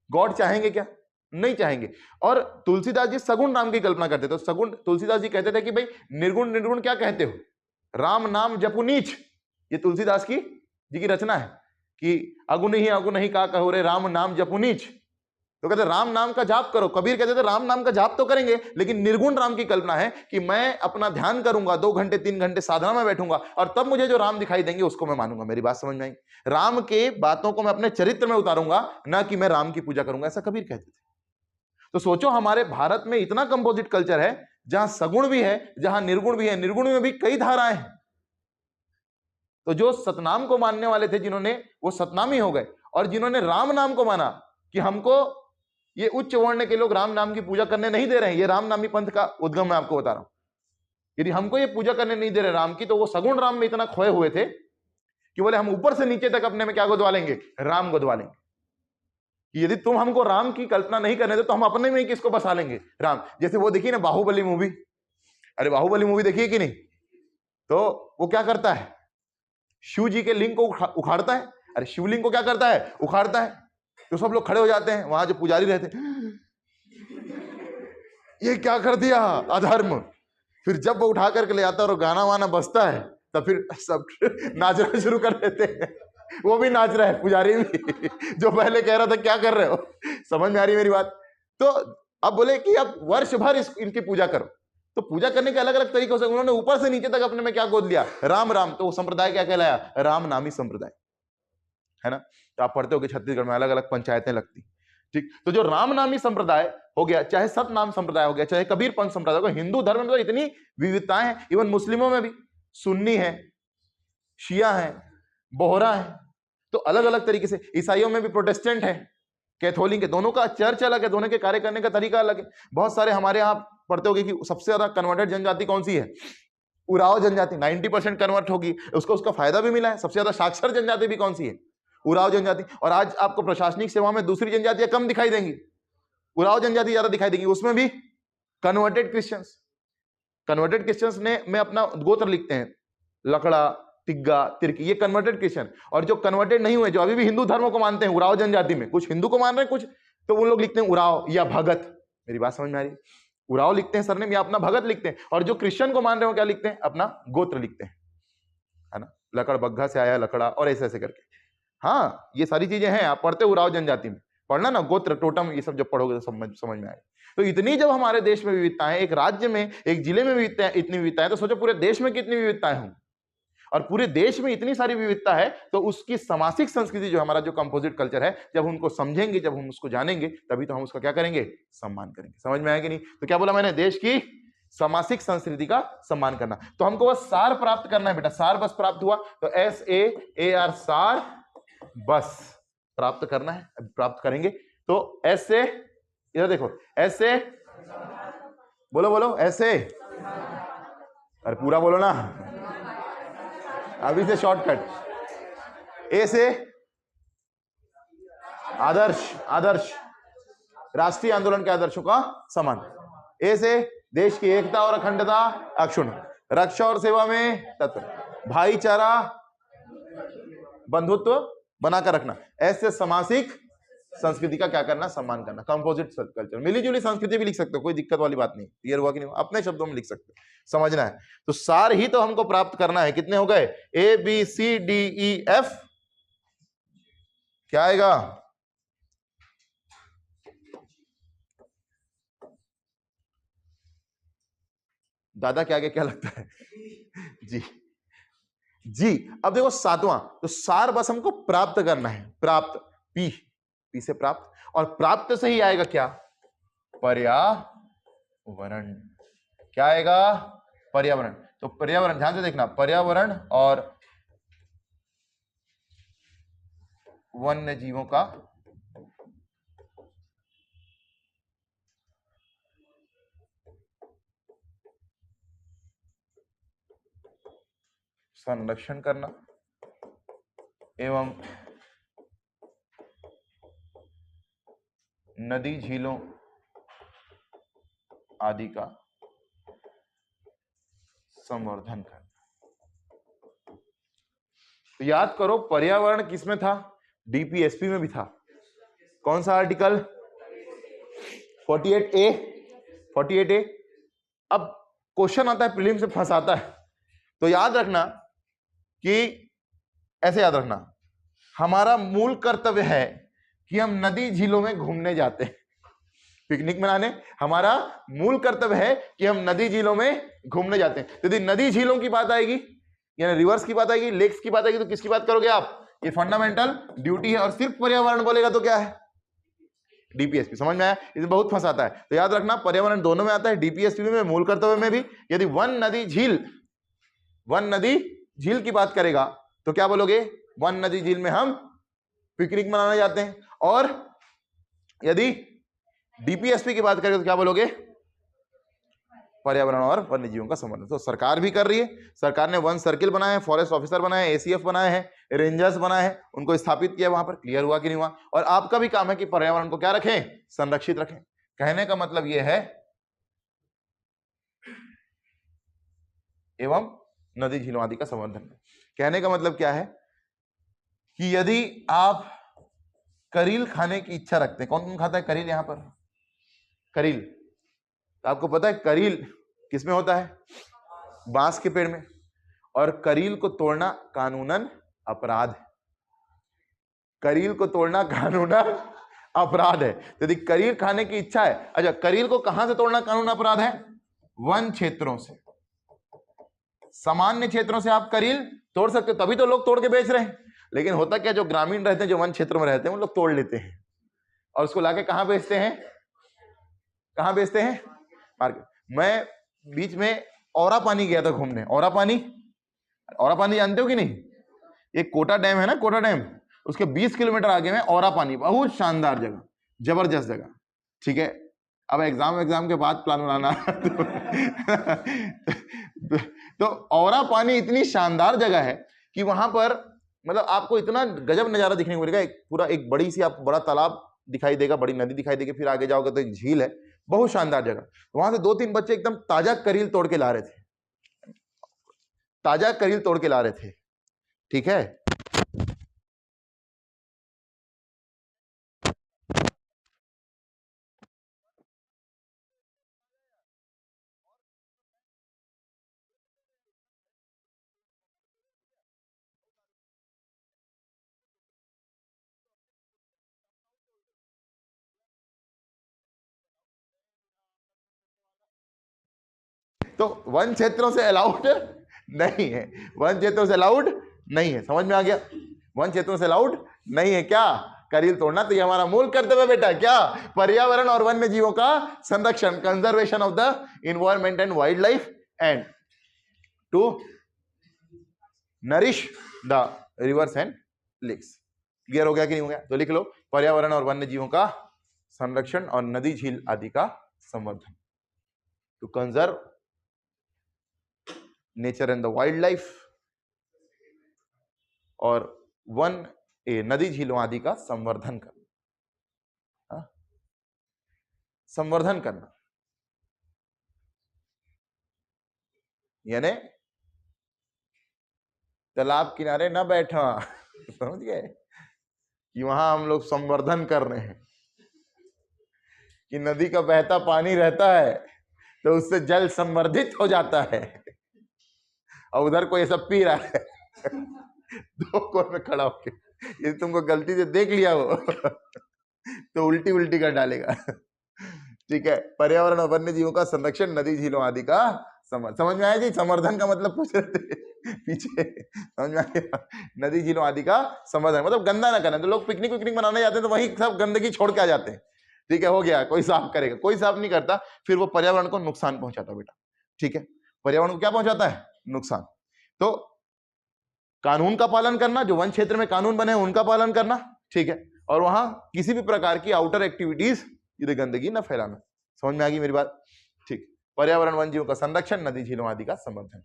गॉड चाहेंगे क्या? नहीं चाहेंगे। और तुलसीदास जी सगुण राम की कल्पना करते थे। तो सगुण तुलसीदास जी कहते थे कि भाई निर्गुण निर्गुण क्या कहते हो, राम नाम जपु नीच। ये तुलसीदास की जी की रचना है कि अगुन ही का कहो रे राम नाम जपु नीच। तो कहते राम नाम का जाप करो। कबीर कहते थे राम नाम का जाप तो करेंगे, लेकिन निर्गुण राम की कल्पना है कि मैं अपना ध्यान करूंगा, 2 घंटे 3 घंटे साधना में बैठूंगा और तब मुझे जो राम दिखाई देंगे उसको मैं मानूंगा। मेरी बात समझ में आई? राम के बातों को मैं अपने चरित्र में उतारूंगा, ना कि मैं राम की पूजा करूंगा, ऐसा कबीर कहते थे। तो सोचो, हमारे भारत में इतना कंपोजिट कल्चर है जहां सगुण भी है, जहां निर्गुण भी है, निर्गुण में भी कई धाराएं हैं। तो जो सतनाम को मानने वाले थे, जिन्होंने, वो सतनामी हो गए, और जिन्होंने राम नाम को माना कि हमको ये उच्च वर्ण के लोग राम नाम की पूजा करने नहीं दे रहे हैं, ये राम नामी पंथ का उद्गम मैं आपको बता रहा हूं, यदि हमको ये पूजा करने नहीं दे रहे राम की, तो वो सगुण राम में इतना खोए हुए थे कि बोले हम ऊपर से नीचे तक अपने में क्या गोदवा लेंगे? राम गोदवा लेंगे। यदि तुम हमको राम की कल्पना नहीं करने दो तो हम अपने में ही किसको बसा लेंगे? राम। जैसे वो देखिए ना बाहुबली मूवी, अरे बाहुबली मूवी देखिए कि नहीं? तो वो क्या करता है? शिव जी के लिंग को उखाड़ता है। अरे शिवलिंग को क्या करता है? उखाड़ता है। तो सब लोग खड़े हो जाते हैं, वहां जो पुजारी रहते हैं, ये क्या कर दिया, अधर्म। फिर जब वो उठा करके ले आता है और गाना वाना बजता है, तो फिर सब नाचना शुरू कर देते हैं। वो भी नाच रहा है, पुजारी भी जो पहले कह रहा था क्या कर रहे हो। समझ में आ रही मेरी बात? तो अब बोले कि अब वर्ष भर इनकी पूजा करो। तो पूजा करने के अलग अलग तरीकों से उन्होंने ऊपर से नीचे तक अपने में क्या गोद लिया? राम राम। तो वो संप्रदाय क्या कहलाया? राम नामी संप्रदाय, है ना? तो आप पढ़ते हो कि छत्तीसगढ़ में अलग अलग पंचायतें लगती, ठीक? तो जो राम नामी संप्रदाय हो गया, चाहे सतनाम संप्रदाय हो गया, चाहे कबीर पंथ संप्रदाय हो गया, हिंदू धर्म में तो इतनी विविधताएं हैं। इवन मुस्लिमों में भी सुन्नी है, शिया है, बोहरा है, तो अलग अलग तरीके से। ईसाइयों में भी प्रोटेस्टेंट है, कैथोलिक है, दोनों का चर्च अलग है, दोनों के कार्य करने का तरीका अलग है। बहुत सारे हमारे यहाँ पढ़ते होगे कि सबसे ज्यादा कन्वर्टेड जनजाति कौन सी है? उराव जनजाति 90% कन्वर्ट होगी, उसको उसका फायदा भी मिला है। सबसे ज्यादा साक्षर जनजाति भी कौन सी है? उराव जनजाति। और आज आपको प्रशासनिक सेवा में दूसरी जनजातियां कम दिखाई देंगी, उराव जनजाति ज्यादा दिखाई देगी, उसमें भी कन्वर्टेड क्रिश्चियंस। कन्वर्टेड क्रिश्चियंस में अपना गोत्र लिखते हैं, लकड़ा, तिग्गा, तिर्की, ये कन्वर्टेड क्रिश्चियन। और जो कन्वर्टेड नहीं हुए, जो अभी भी हिंदू धर्म को मानते हैं, उराव जनजाति में कुछ हिंदू को मान रहे हैं, कुछ तो वो लोग लिखते हैं उराव या भगत। मेरी बात समझ में आ रही? उराव लिखते हैं सरनेम, या अपना भगत लिखते हैं। और जो क्रिश्चियन को मान रहे हो क्या लिखते हैं? अपना गोत्र लिखते हैं, है ना? लकड़ बग्घा से आया लकड़ा, और ऐसे ऐसे करके। हाँ, ये सारी चीजें हैं, आप पढ़ते उराव जनजाति में, पढ़ना ना, गोत्र, टोटम, ये सब जब पढ़ोगे तो समझ में आएगा। तो इतनी जब हमारे देश में विविधताएं, एक राज्य में, एक जिले में विविधताएं, इतनी विविधताएं, तो सोचो पूरे देश में कितनी विविधताएं होंगी। और पूरे देश में इतनी सारी विविधता है, तो उसकी समासिक संस्कृति जो हमारा जो कंपोजिट कल्चर है, जब उनको समझेंगे, जब हम उसको जानेंगे, तभी तो हम उसका क्या करेंगे? सम्मान करेंगे। समझ में आएगी नहीं? तो क्या बोला मैंने? देश की समासिक संस्कृति का सम्मान करना। तो हमको बस सार प्राप्त करना है बेटा, सार बस प्राप्त हुआ, तो SAAR, सार बस प्राप्त करना है, प्राप्त करेंगे। तो ऐसे, इधर देखो, ऐसे बोलो, बोलो ऐसे, अरे पूरा बोलो ना, अभी से शॉर्टकट। ए से आदर्श, आदर्श राष्ट्रीय आंदोलन के आदर्शों का समान। ए से देश की एकता और अखंडता अक्षुण्ण, रक्षा और सेवा में तत्पर, भाईचारा, बंधुत्व बनाकर रखना। ऐसे समासिक संस्कृति का क्या करना? सम्मान करना। कंपोजिट कल्चर, मिलीजुली संस्कृति भी लिख सकते हो, कोई दिक्कत वाली बात नहीं। क्लियर हुआ कि नहीं? अपने शब्दों में लिख सकते हो, समझना है। तो सार ही तो हमको प्राप्त करना है। कितने हो गए? ABCDEF, क्या आएगा? दादा के आगे क्या लगता है? जी, जी। अब देखो सातवां, तो सार बस हमको प्राप्त करना है। प्राप्त, पी से प्राप्त, और प्राप्त से ही आएगा क्या? पर्यावरण। क्या आएगा? पर्यावरण। तो पर्यावरण ध्यान से देखना, पर्यावरण और वन्य जीवों का संरक्षण करना एवं नदी झीलों आदि का संवर्धन करना। तो याद करो पर्यावरण किसमें था, डीपीएसपी में भी था। कौन सा आर्टिकल, 48A। 48A। अब क्वेश्चन आता है प्रीलिम से फंसाता है, तो याद रखना कि ऐसे याद रखना, हमारा मूल कर्तव्य है कि हम नदी झीलों में घूमने जाते हैं, पिकनिक मनाने। हमारा मूल कर्तव्य है कि हम नदी झीलों में घूमने जाते हैं। यदि नदी झीलों की बात आएगी, यानी रिवर्स की बात आएगी, लेक्स की बात आएगी, तो किसकी बात करोगे आप, ये फंडामेंटल ड्यूटी है। और सिर्फ पर्यावरण बोलेगा तो क्या है, डीपीएसपी। समझ में आया, इसमें बहुत फंसाता है। तो याद रखना पर्यावरण दोनों में आता है, डीपीएसपी में, मूल कर्तव्य में भी। यदि वन नदी झील की बात करेगा तो क्या बोलोगे, वन नदी झील में हम पिकनिक मनाने जाते हैं। और यदि डीपीएसपी की बात करें तो क्या बोलोगे, पर्यावरण और वन्य जीवों का संवर्धन। तो सरकार भी कर रही है, सरकार ने वन सर्किल बनाए हैं, फॉरेस्ट ऑफिसर बनाए हैं, एसीएफ बनाए हैं, रेंजर्स बनाए हैं, उनको स्थापित किया। वहां पर क्लियर हुआ कि नहीं हुआ। और आपका भी काम है कि पर्यावरण को क्या रखें, संरक्षित रखें। कहने का मतलब यह है, एवं नदी झीलों आदि का संवर्धन। कहने का मतलब क्या है कि यदि आप करील खाने की इच्छा रखते हैं, कौन कौन खाता है करील यहां पर, करील, तो आपको पता है करील किसमें होता है, बांस के पेड़ में। और करील को तोड़ना कानूनन अपराध है, करील को तोड़ना कानूनन अपराध है। तो यदि करील खाने की इच्छा है, अच्छा करील को कहां से तोड़ना कानूनन अपराध है, वन क्षेत्रों से। सामान्य क्षेत्रों से आप करील तोड़ सकते हो, तभी तो लोग तोड़ के बेच रहे हैं। लेकिन होता क्या, जो ग्रामीण रहते हैं, जो वन क्षेत्रों में रहते हैं, वो लोग तोड़ लेते हैं और उसको लाके कहां बेचते हैं, कहां बेचते हैं, मार्केट। मैं बीच में औरा पानी गया था घूमने, औरा पानी जानते हो कि नहीं, एक कोटा डैम है ना, कोटा डैम, उसके 20 किलोमीटर आगे में औरा पानी, बहुत शानदार जगह, जबरदस्त जगह, ठीक है। अब एग्जाम के बाद प्लान बनाना तो औरा पानी इतनी शानदार जगह है कि वहां पर मतलब आपको इतना गजब नजारा दिखने को मिलेगा। पूरा एक बड़ी सी आप बड़ा तालाब दिखाई देगा, बड़ी नदी दिखाई देगी, फिर आगे जाओगे तो एक झील है, बहुत शानदार जगह। वहां से 2-3 बच्चे एकदम ताजा करील तोड़ के ला रहे थे, ताजा करील तोड़ के ला रहे थे, ठीक है। तो वन क्षेत्रों से अलाउड नहीं है, वन क्षेत्रों से अलाउड नहीं है, समझ में आ गया, वन क्षेत्रों से अलाउड नहीं है क्या, करील तोड़ना। तो ये हमारा मूल कर्तव्य बेटा, क्या, पर्यावरण और वन्य जीवों का संरक्षण, conservation of the environment and wild life and to nourish the rivers and lakes. Clear हो गया कि नहीं हो गया, तो लिख लो, पर्यावरण और वन्य जीवों का संरक्षण और नदी झील आदि का संवर्धन, to conserve nature and the wild life, और नदी झीलों आदि का संवर्धन करना, संवर्धन करना यानी तालाब किनारे ना बैठा समझ गए कि वहां हम लोग संवर्धन कर रहे हैं, कि नदी का बहता पानी रहता है तो उससे जल संवर्धित हो जाता है, और उधर कोई सब पी रहा है दो कोर में खड़ा होके, ये तुमको गलती से देख लिया वो तो उल्टी कर डालेगा, ठीक है। पर्यावरण और वन्य जीवों का संरक्षण, नदी झीलों आदि का समझ में आया जी, संवर्धन का मतलब पूछ रहे थे पीछे, समझ में आया, नदी झीलों आदि का संवर्धन मतलब गंदा ना करना। तो लोग पिकनिक मनाने जाते हैं तो वही सब गंदगी छोड़ के आ जाते हैं, ठीक है, हो गया, कोई साफ करेगा, कोई साफ नहीं करता, फिर वो पर्यावरण को नुकसान पहुंचाता बेटा, ठीक है, पर्यावरण को क्या पहुंचाता है, नुकसान। तो कानून का पालन करना, जो वन क्षेत्र में कानून बने उनका पालन करना, ठीक है, और वहां किसी भी प्रकार की आउटर एक्टिविटीज, ये गंदगी न फैलाना। समझ में आ गई मेरी बात, ठीक। पर्यावरण वन जीवों का संरक्षण, नदी झीलों आदि का संवर्धन,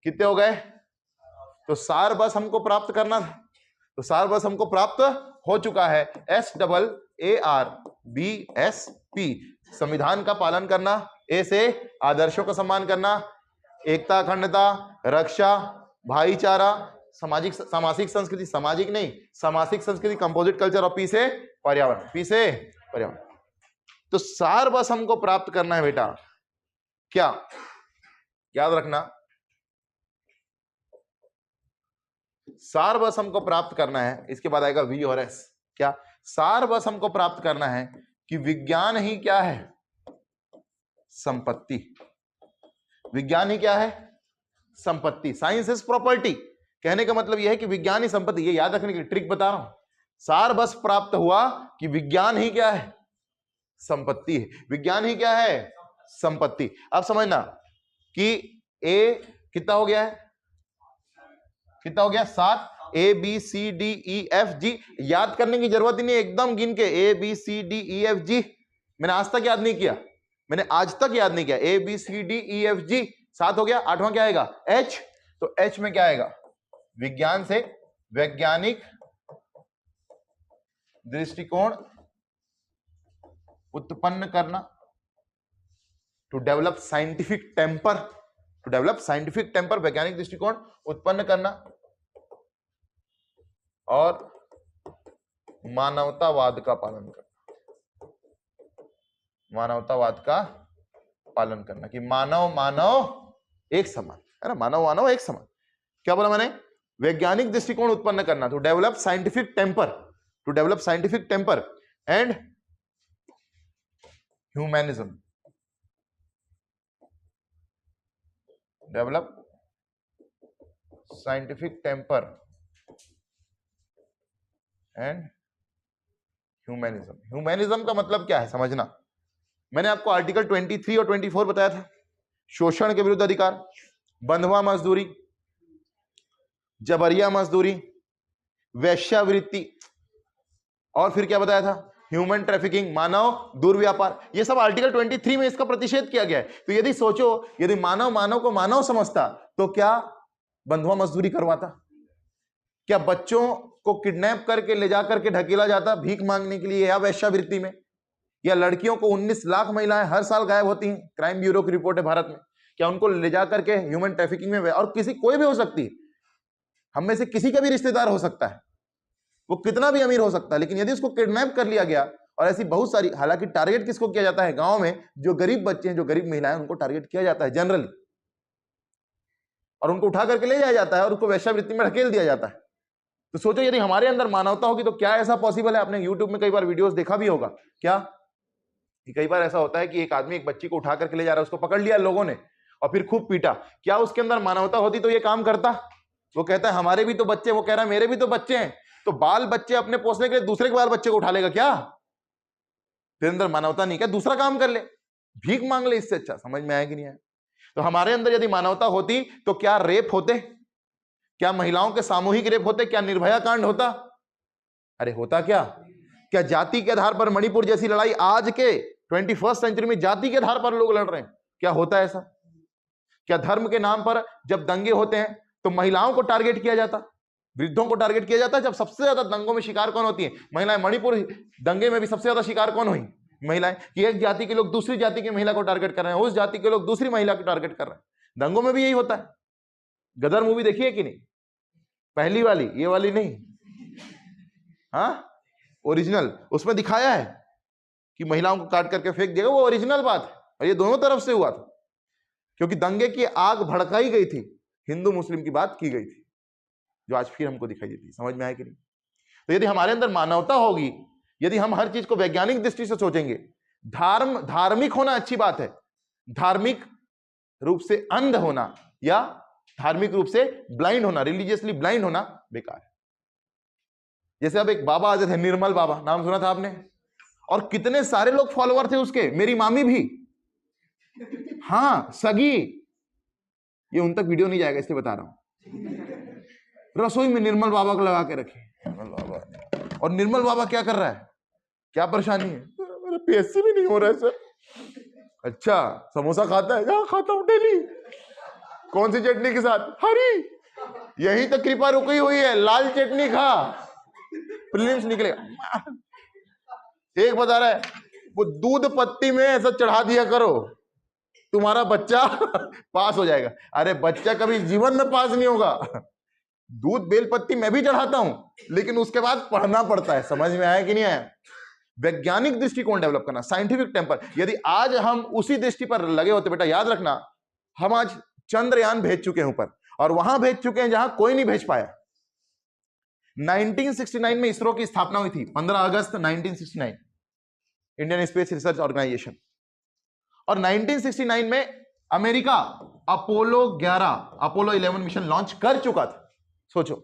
कितने हो गए। तो सार बस हमको प्राप्त करना था, तो सार बस हमको प्राप्त हो चुका है, SAARBUS ARBSP, संविधान का पालन करना, ए से आदर्शों का सम्मान करना, एकता अखंडता, रक्षा, भाईचारा, सामाजिक संस्कृति, सामाजिक नहीं सामाजिक संस्कृति, कंपोजिट कल्चर, और पी से पर्यावरण, पी से पर्यावरण। तो सार बस हमको प्राप्त करना है बेटा, क्या याद रखना, सार बस हमको प्राप्त करना है। इसके बाद आएगा वी और एस। क्या सार बस हमको प्राप्त करना है कि विज्ञान ही क्या है, संपत्ति। विज्ञान ही क्या है, संपत्ति। Science is property. कहने का मतलब यह है कि विज्ञान ही संपत्ति। ये याद रखने की ट्रिक बता रहा हूं। सार बस प्राप्त हुआ कि विज्ञान ही क्या है, संपत्ति है। विज्ञान ही क्या है, संपत्ति। अब समझना कि ए कितना हो गया है, कितना हो गया, 7। ABCDEFG याद करने की जरूरत ही नहीं, एकदम गिन के ABCDEFG। मैंने आज तक याद नहीं किया, मैंने आज तक याद नहीं किया। ABCDEFG 7 हो गया। 8वां क्या आएगा, H। तो H में क्या आएगा, विज्ञान से वैज्ञानिक दृष्टिकोण उत्पन्न करना, to develop scientific temper, to develop scientific temper, वैज्ञानिक दृष्टिकोण उत्पन्न करना, और मानवतावाद का पालन करना, मानवतावाद का पालन करना कि मानव मानव एक समान है ना, मानव मानव एक समान। क्या बोला मैंने, वैज्ञानिक दृष्टिकोण उत्पन्न करना, to develop scientific temper, to develop scientific temper and humanism, develop scientific temper and humanism. Humanism का मतलब क्या है समझना। मैंने आपको आर्टिकल 23 और 24 बताया था, शोषण के विरुद्ध अधिकार, बंधुआ मजदूरी, जबरिया मजदूरी, वेश्यावृत्ति, और फिर क्या बताया था, ह्यूमन ट्रैफिकिंग, मानव दुर्व्यापार। ये सब आर्टिकल 23 में इसका प्रतिषेध किया गया है। तो यदि सोचो, यदि मानव मानव को मानव समझता तो क्या बंधुआ मजदूरी करवाता, क्या बच्चों को किडनैप करके ले जाकर के ढकेला जाता भीख मांगने के लिए या वेश्यावृत्ति में, या लड़कियों को 19 लाख महिलाएं हर साल गायब होती हैं, क्राइम ब्यूरो की रिपोर्ट है भारत में, क्या उनको ले जाकर के ह्यूमन ट्रैफिकिंग में, और किसी कोई भी हो सकती है, हम में से किसी का भी रिश्तेदार हो सकता है, वो कितना भी अमीर हो सकता है, लेकिन यदि उसको किडनैप कर लिया गया, और ऐसी बहुत सारी, हालांकि टारगेट किसको किया जाता है, गांव में जो गरीब बच्चे हैं, जो गरीब महिलाएं, उनको टारगेट किया जाता है जनरली, और उनको उठा करके ले जाया जाता है और उनको वेश्यावृत्ति में ढकेल दिया जाता है। तो सोचो यदि हमारे अंदर मानवता होगी तो क्या ऐसा पॉसिबल है। आपने यूट्यूब में कई बार वीडियोस देखा भी होगा, क्या कि कई बार ऐसा होता है कि एक आदमी एक बच्ची को उठा करके ले जा रहा है, उसको पकड़ लिया लोगों ने और फिर खूब पीटा। क्या उसके अंदर मानवता होती तो ये काम करता? वो कहता है हमारे भी तो बच्चे, वो कह रहा है मेरे भी तो बच्चे हैं, तो बाल बच्चे अपने पोसने के लिए दूसरे के बाल बच्चे को उठा लेगा क्या? तेरे अंदर मानवता नहीं, क्या दूसरा काम कर ले, भीख मांग ले, इससे अच्छा। समझ में आया कि नहीं आया? तो हमारे अंदर यदि मानवता होती तो क्या रेप होते, क्या महिलाओं के सामूहिक रेप होते, क्या निर्भया कांड होता? अरे होता क्या जाति के आधार पर मणिपुर जैसी लड़ाई आज के 21st सेंचुरी में जाति के आधार पर लोग लड़ रहे हैं, क्या होता है ऐसा? क्या धर्म के नाम पर जब दंगे होते हैं तो महिलाओं को टारगेट किया जाता, वृद्धों को टारगेट किया जाता है? जब सबसे ज्यादा दंगों में शिकार कौन होती है? महिलाएं। मणिपुर दंगे में भी सबसे ज्यादा शिकार कौन हुई? महिलाएं। कि एक जाति के लोग दूसरी जाति की महिला को टारगेट कर रहे हैं, उस जाति के लोग दूसरी महिला को टारगेट कर रहे हैं। दंगों में भी यही होता है। गदर मूवी देखी है कि नहीं? पहली वाली, ये वाली नहीं, हाँ ओरिजिनल, उसमें दिखाया है कि महिलाओं को काट करके फेंक दिया, वो ओरिजिनल बात है। और ये दोनों तरफ से हुआ था, क्योंकि दंगे की आग भड़काई गई थी, हिंदू मुस्लिम की बात की गई थी, जो आज फिर हमको दिखाई देती है। समझ में आया कि नहीं? तो यदि हमारे अंदर मानवता होगी, यदि हम हर चीज को वैज्ञानिक दृष्टि से सोचेंगे, धार्मिक होना अच्छी बात है, धार्मिक रूप से अंध होना या धार्मिक रूप से ब्लाइंड होना, रिलीजियसली ब्लाइंड होना बेकार है। जैसे अब एक बाबा आते थे, निर्मल बाबा, नाम सुना था आपने? और कितने सारे लोग फॉलोअर थे उसके, मेरी मामी भी, हाँ सगी। ये उन तक वीडियो नहीं जाएगा इसलिए बता रहा हूं। रसोई में निर्मल बाबा को लगा के रखे, निर्मल बाबा। और निर्मल बाबा क्या कर रहा है, क्या परेशानी है? मेरा PSC भी नहीं हो रहा है सर। अच्छा, समोसा खाता है? हाँ खाता हूं डेली। कौन सी चटनी के साथ? हरी। यही तो कृपा रुकी हुई है, लाल चटनी खा, प्रीलिम्स निकलेगा। एक बता रहा है वो दूध पत्ती में ऐसा चढ़ा दिया करो, तुम्हारा बच्चा पास हो जाएगा। अरे बच्चा कभी जीवन में पास नहीं होगा। दूध बेलपत्ती मैं भी चढ़ाता हूं, लेकिन उसके बाद पढ़ना पड़ता है। समझ में आया कि नहीं आया? वैज्ञानिक दृष्टिकोण डेवलप करना, साइंटिफिक टेम्पर। यदि आज हम उसी दृष्टि पर लगे होते, बेटा याद रखना, हम आज चंद्रयान भेज चुके हैं ऊपर, और वहां भेज चुके हैं जहां कोई नहीं भेज पाया। 1969 में इसरो की स्थापना हुई थी, 15 अगस्त 1969, इंडियन स्पेस रिसर्च ऑर्गेनाइजेशन। और 1969 में अमेरिका अपोलो 11 मिशन लॉन्च कर चुका था। सोचो,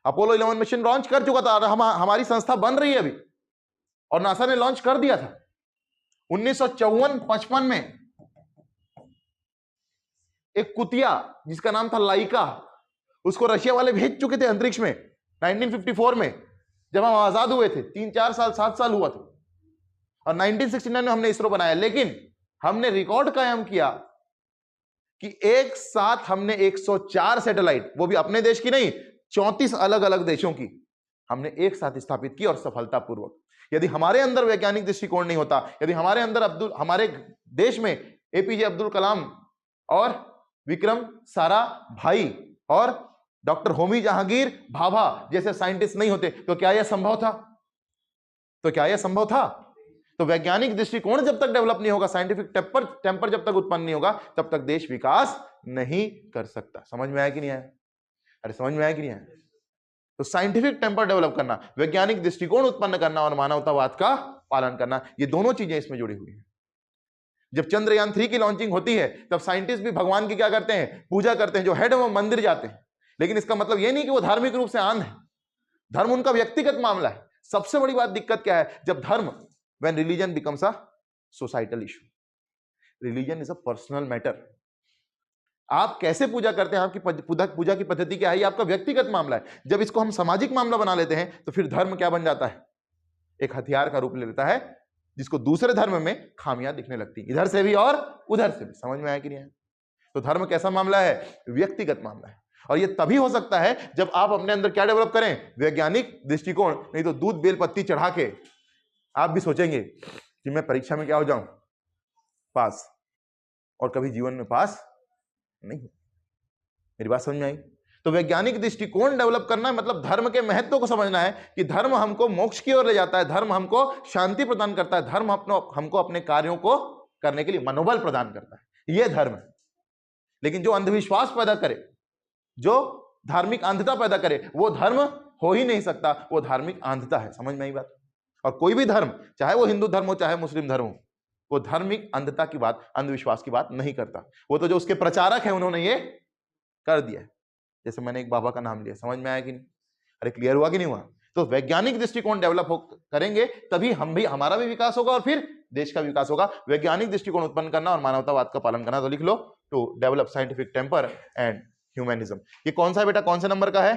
अपोलो 11 मिशन लॉन्च कर चुका था, और हमारी संस्था बन रही है अभी, और नासा ने लॉन्च कर दिया था। 1954-55 में एक कुतिया जिसका नाम था लाइका, उसको रशिया वाले भेज चुके थे अंतरिक्ष में 1954 में, जब हम आजाद हुए थे। 3-4 साल 7 साल हुआ था, और 1969 में हमने इसरो बनाया। लेकिन हमने रिकॉर्ड कायम किया कि एक साथ हमने 104 सैटेलाइट, वो भी अपने देश की नहीं, 34 अलग अलग देशों की हमने एक साथ स्थापित की, और सफलतापूर्वक। यदि हमारे अंदर वैज्ञानिक दृष्टिकोण नहीं होता, यदि हमारे अंदर हमारे देश में एपीजे अब्दुल कलाम और विक्रम साराभाई और डॉक्टर होमी जहांगीर भाभा जैसे साइंटिस्ट नहीं होते, तो क्या यह संभव था? तो वैज्ञानिक दृष्टिकोण जब तक डेवलप नहीं होगा, साइंटिफिक टेम्पर जब तक उत्पन्न नहीं होगा, तब तक देश विकास नहीं कर सकता। समझ में आया कि नहीं आया? अरे समझ में आया कि नहीं आया? तो साइंटिफिक टेम्पर डेवलप करना, वैज्ञानिक दृष्टिकोण उत्पन्न करना और मानवतावाद का पालन करना, ये दोनों चीजें इसमें जुड़ी हुई हैं। जब चंद्रयान 3 की लॉन्चिंग होती है, तब साइंटिस्ट भी भगवान की क्या करते हैं? पूजा करते हैं। जो हेड है वो मंदिर जाते हैं, लेकिन इसका मतलब यह नहीं कि वो धार्मिक रूप से आंध है। धर्म उनका व्यक्तिगत मामला है। सबसे बड़ी बात, दिक्कत क्या है? जब धर्म, when religion becomes a societal issue, religion is a personal matter। आप कैसे पूजा करते हैं, आपकी पूजा की पद्धति क्या है, ये आपका व्यक्तिगत मामला है। जब इसको हम सामाजिक मामला बना लेते हैं, तो फिर धर्म क्या बन जाता है? एक हथियार का रूप ले लेता है, जिसको दूसरे धर्म में खामियां दिखने लगती, इधर से भी और उधर से भी। समझ में आया कि नहीं आया? तो धर्म कैसा मामला है? व्यक्तिगत मामला है। और ये तभी हो सकता है जब आप अपने अंदर क्या डेवलप करें? वैज्ञानिक दृष्टिकोण। नहीं तो दूध बेलपत्ती चढ़ा के आप भी सोचेंगे कि मैं परीक्षा में क्या हो जाऊं? पास, और कभी जीवन में पास नहीं। मेरी बात समझ में आई? तो वैज्ञानिक दृष्टिकोण डेवलप करना मतलब धर्म के महत्व को समझना है कि धर्म हमको मोक्ष की ओर ले जाता है, धर्म हमको शांति प्रदान करता है, धर्म हमको अपने कार्यों को करने के लिए मनोबल प्रदान करता है। यह धर्म है। लेकिन जो अंधविश्वास पैदा करे, जो धार्मिक अंधता पैदा करे, वो धर्म हो ही नहीं सकता, वो धार्मिक अंधता है। समझ में आई बात? और कोई भी धर्म, चाहे वो हिंदू धर्म हो चाहे मुस्लिम धर्म हो, वो धार्मिक अंधता की बात, अंधविश्वास की बात नहीं करता। वो तो जो उसके प्रचारक है उन्होंने ये कर दिया है। जैसे मैंने एक बाबा का नाम लिया। समझ में आया कि नहीं? अरे क्लियर हुआ कि नहीं हुआ? तो वैज्ञानिक दृष्टिकोण डेवलप करेंगे तभी हमारा भी विकास होगा और फिर देश का विकास होगा। वैज्ञानिक दृष्टिकोण उत्पन्न करना और मानवतावाद का पालन करना। तो लिख लो, to develop scientific temper and humanism. ये कौन सा है बेटा? कौन से नंबर का है?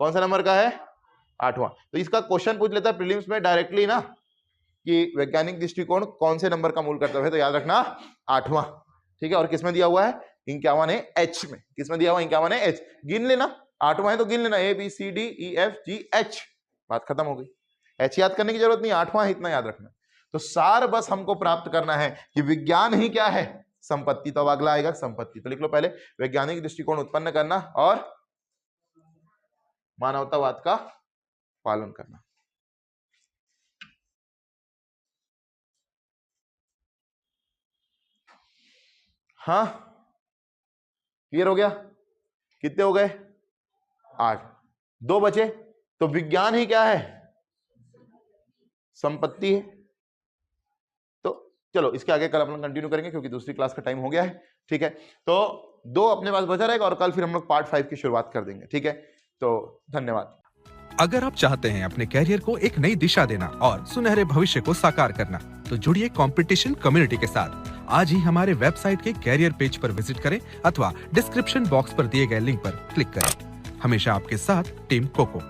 कौन सा नंबर का है? 8वां। तो इसका क्वेश्चन पूछ लेता है प्रीलिम्स में डायरेक्टली ना, कि वैज्ञानिक दृष्टिकोण कौन से नंबर का मूल कर्तव्य है? तो याद रखना 8वां। ठीक है। और किसमें दिया हुआ है? 51 है, एच में। किसमें दिया हुआ? 51 है, एच। गिन लेना, 8वां है तो गिन लेना, ABCDEFGH। बात खत्म हो गई। एच याद करने की जरूरत नहीं, 8वां है, इतना याद रखना। तो सार बस हमको प्राप्त करना है कि विज्ञान ही क्या है? संपत्ति। तो अब अगला आएगा संपत्ति। तो लिख लो पहले, वैज्ञानिक दृष्टिकोण उत्पन्न करना और मानवतावाद का पालन करना। हाँ, क्लियर हो गया? कितने हो गए? 8। 2 बचे। तो विज्ञान ही क्या है? संपत्ति है। तो चलो इसके आगे कल अपन कंटिन्यू करेंगे क्योंकि दूसरी क्लास का टाइम हो गया है। ठीक है। तो 2 अपने पास बचा रहेगा और कल फिर हम लोग पार्ट 5 की शुरुआत कर देंगे। ठीक है। तो धन्यवाद। अगर आप चाहते हैं अपने कैरियर को एक नई दिशा देना और सुनहरे भविष्य को साकार करना, तो जुड़िए कंपटीशन कम्युनिटी के साथ। आज ही हमारे वेबसाइट के कैरियर पेज पर विजिट करें अथवा डिस्क्रिप्शन बॉक्स पर दिए गए लिंक पर क्लिक करें। हमेशा आपके साथ टीम कोको।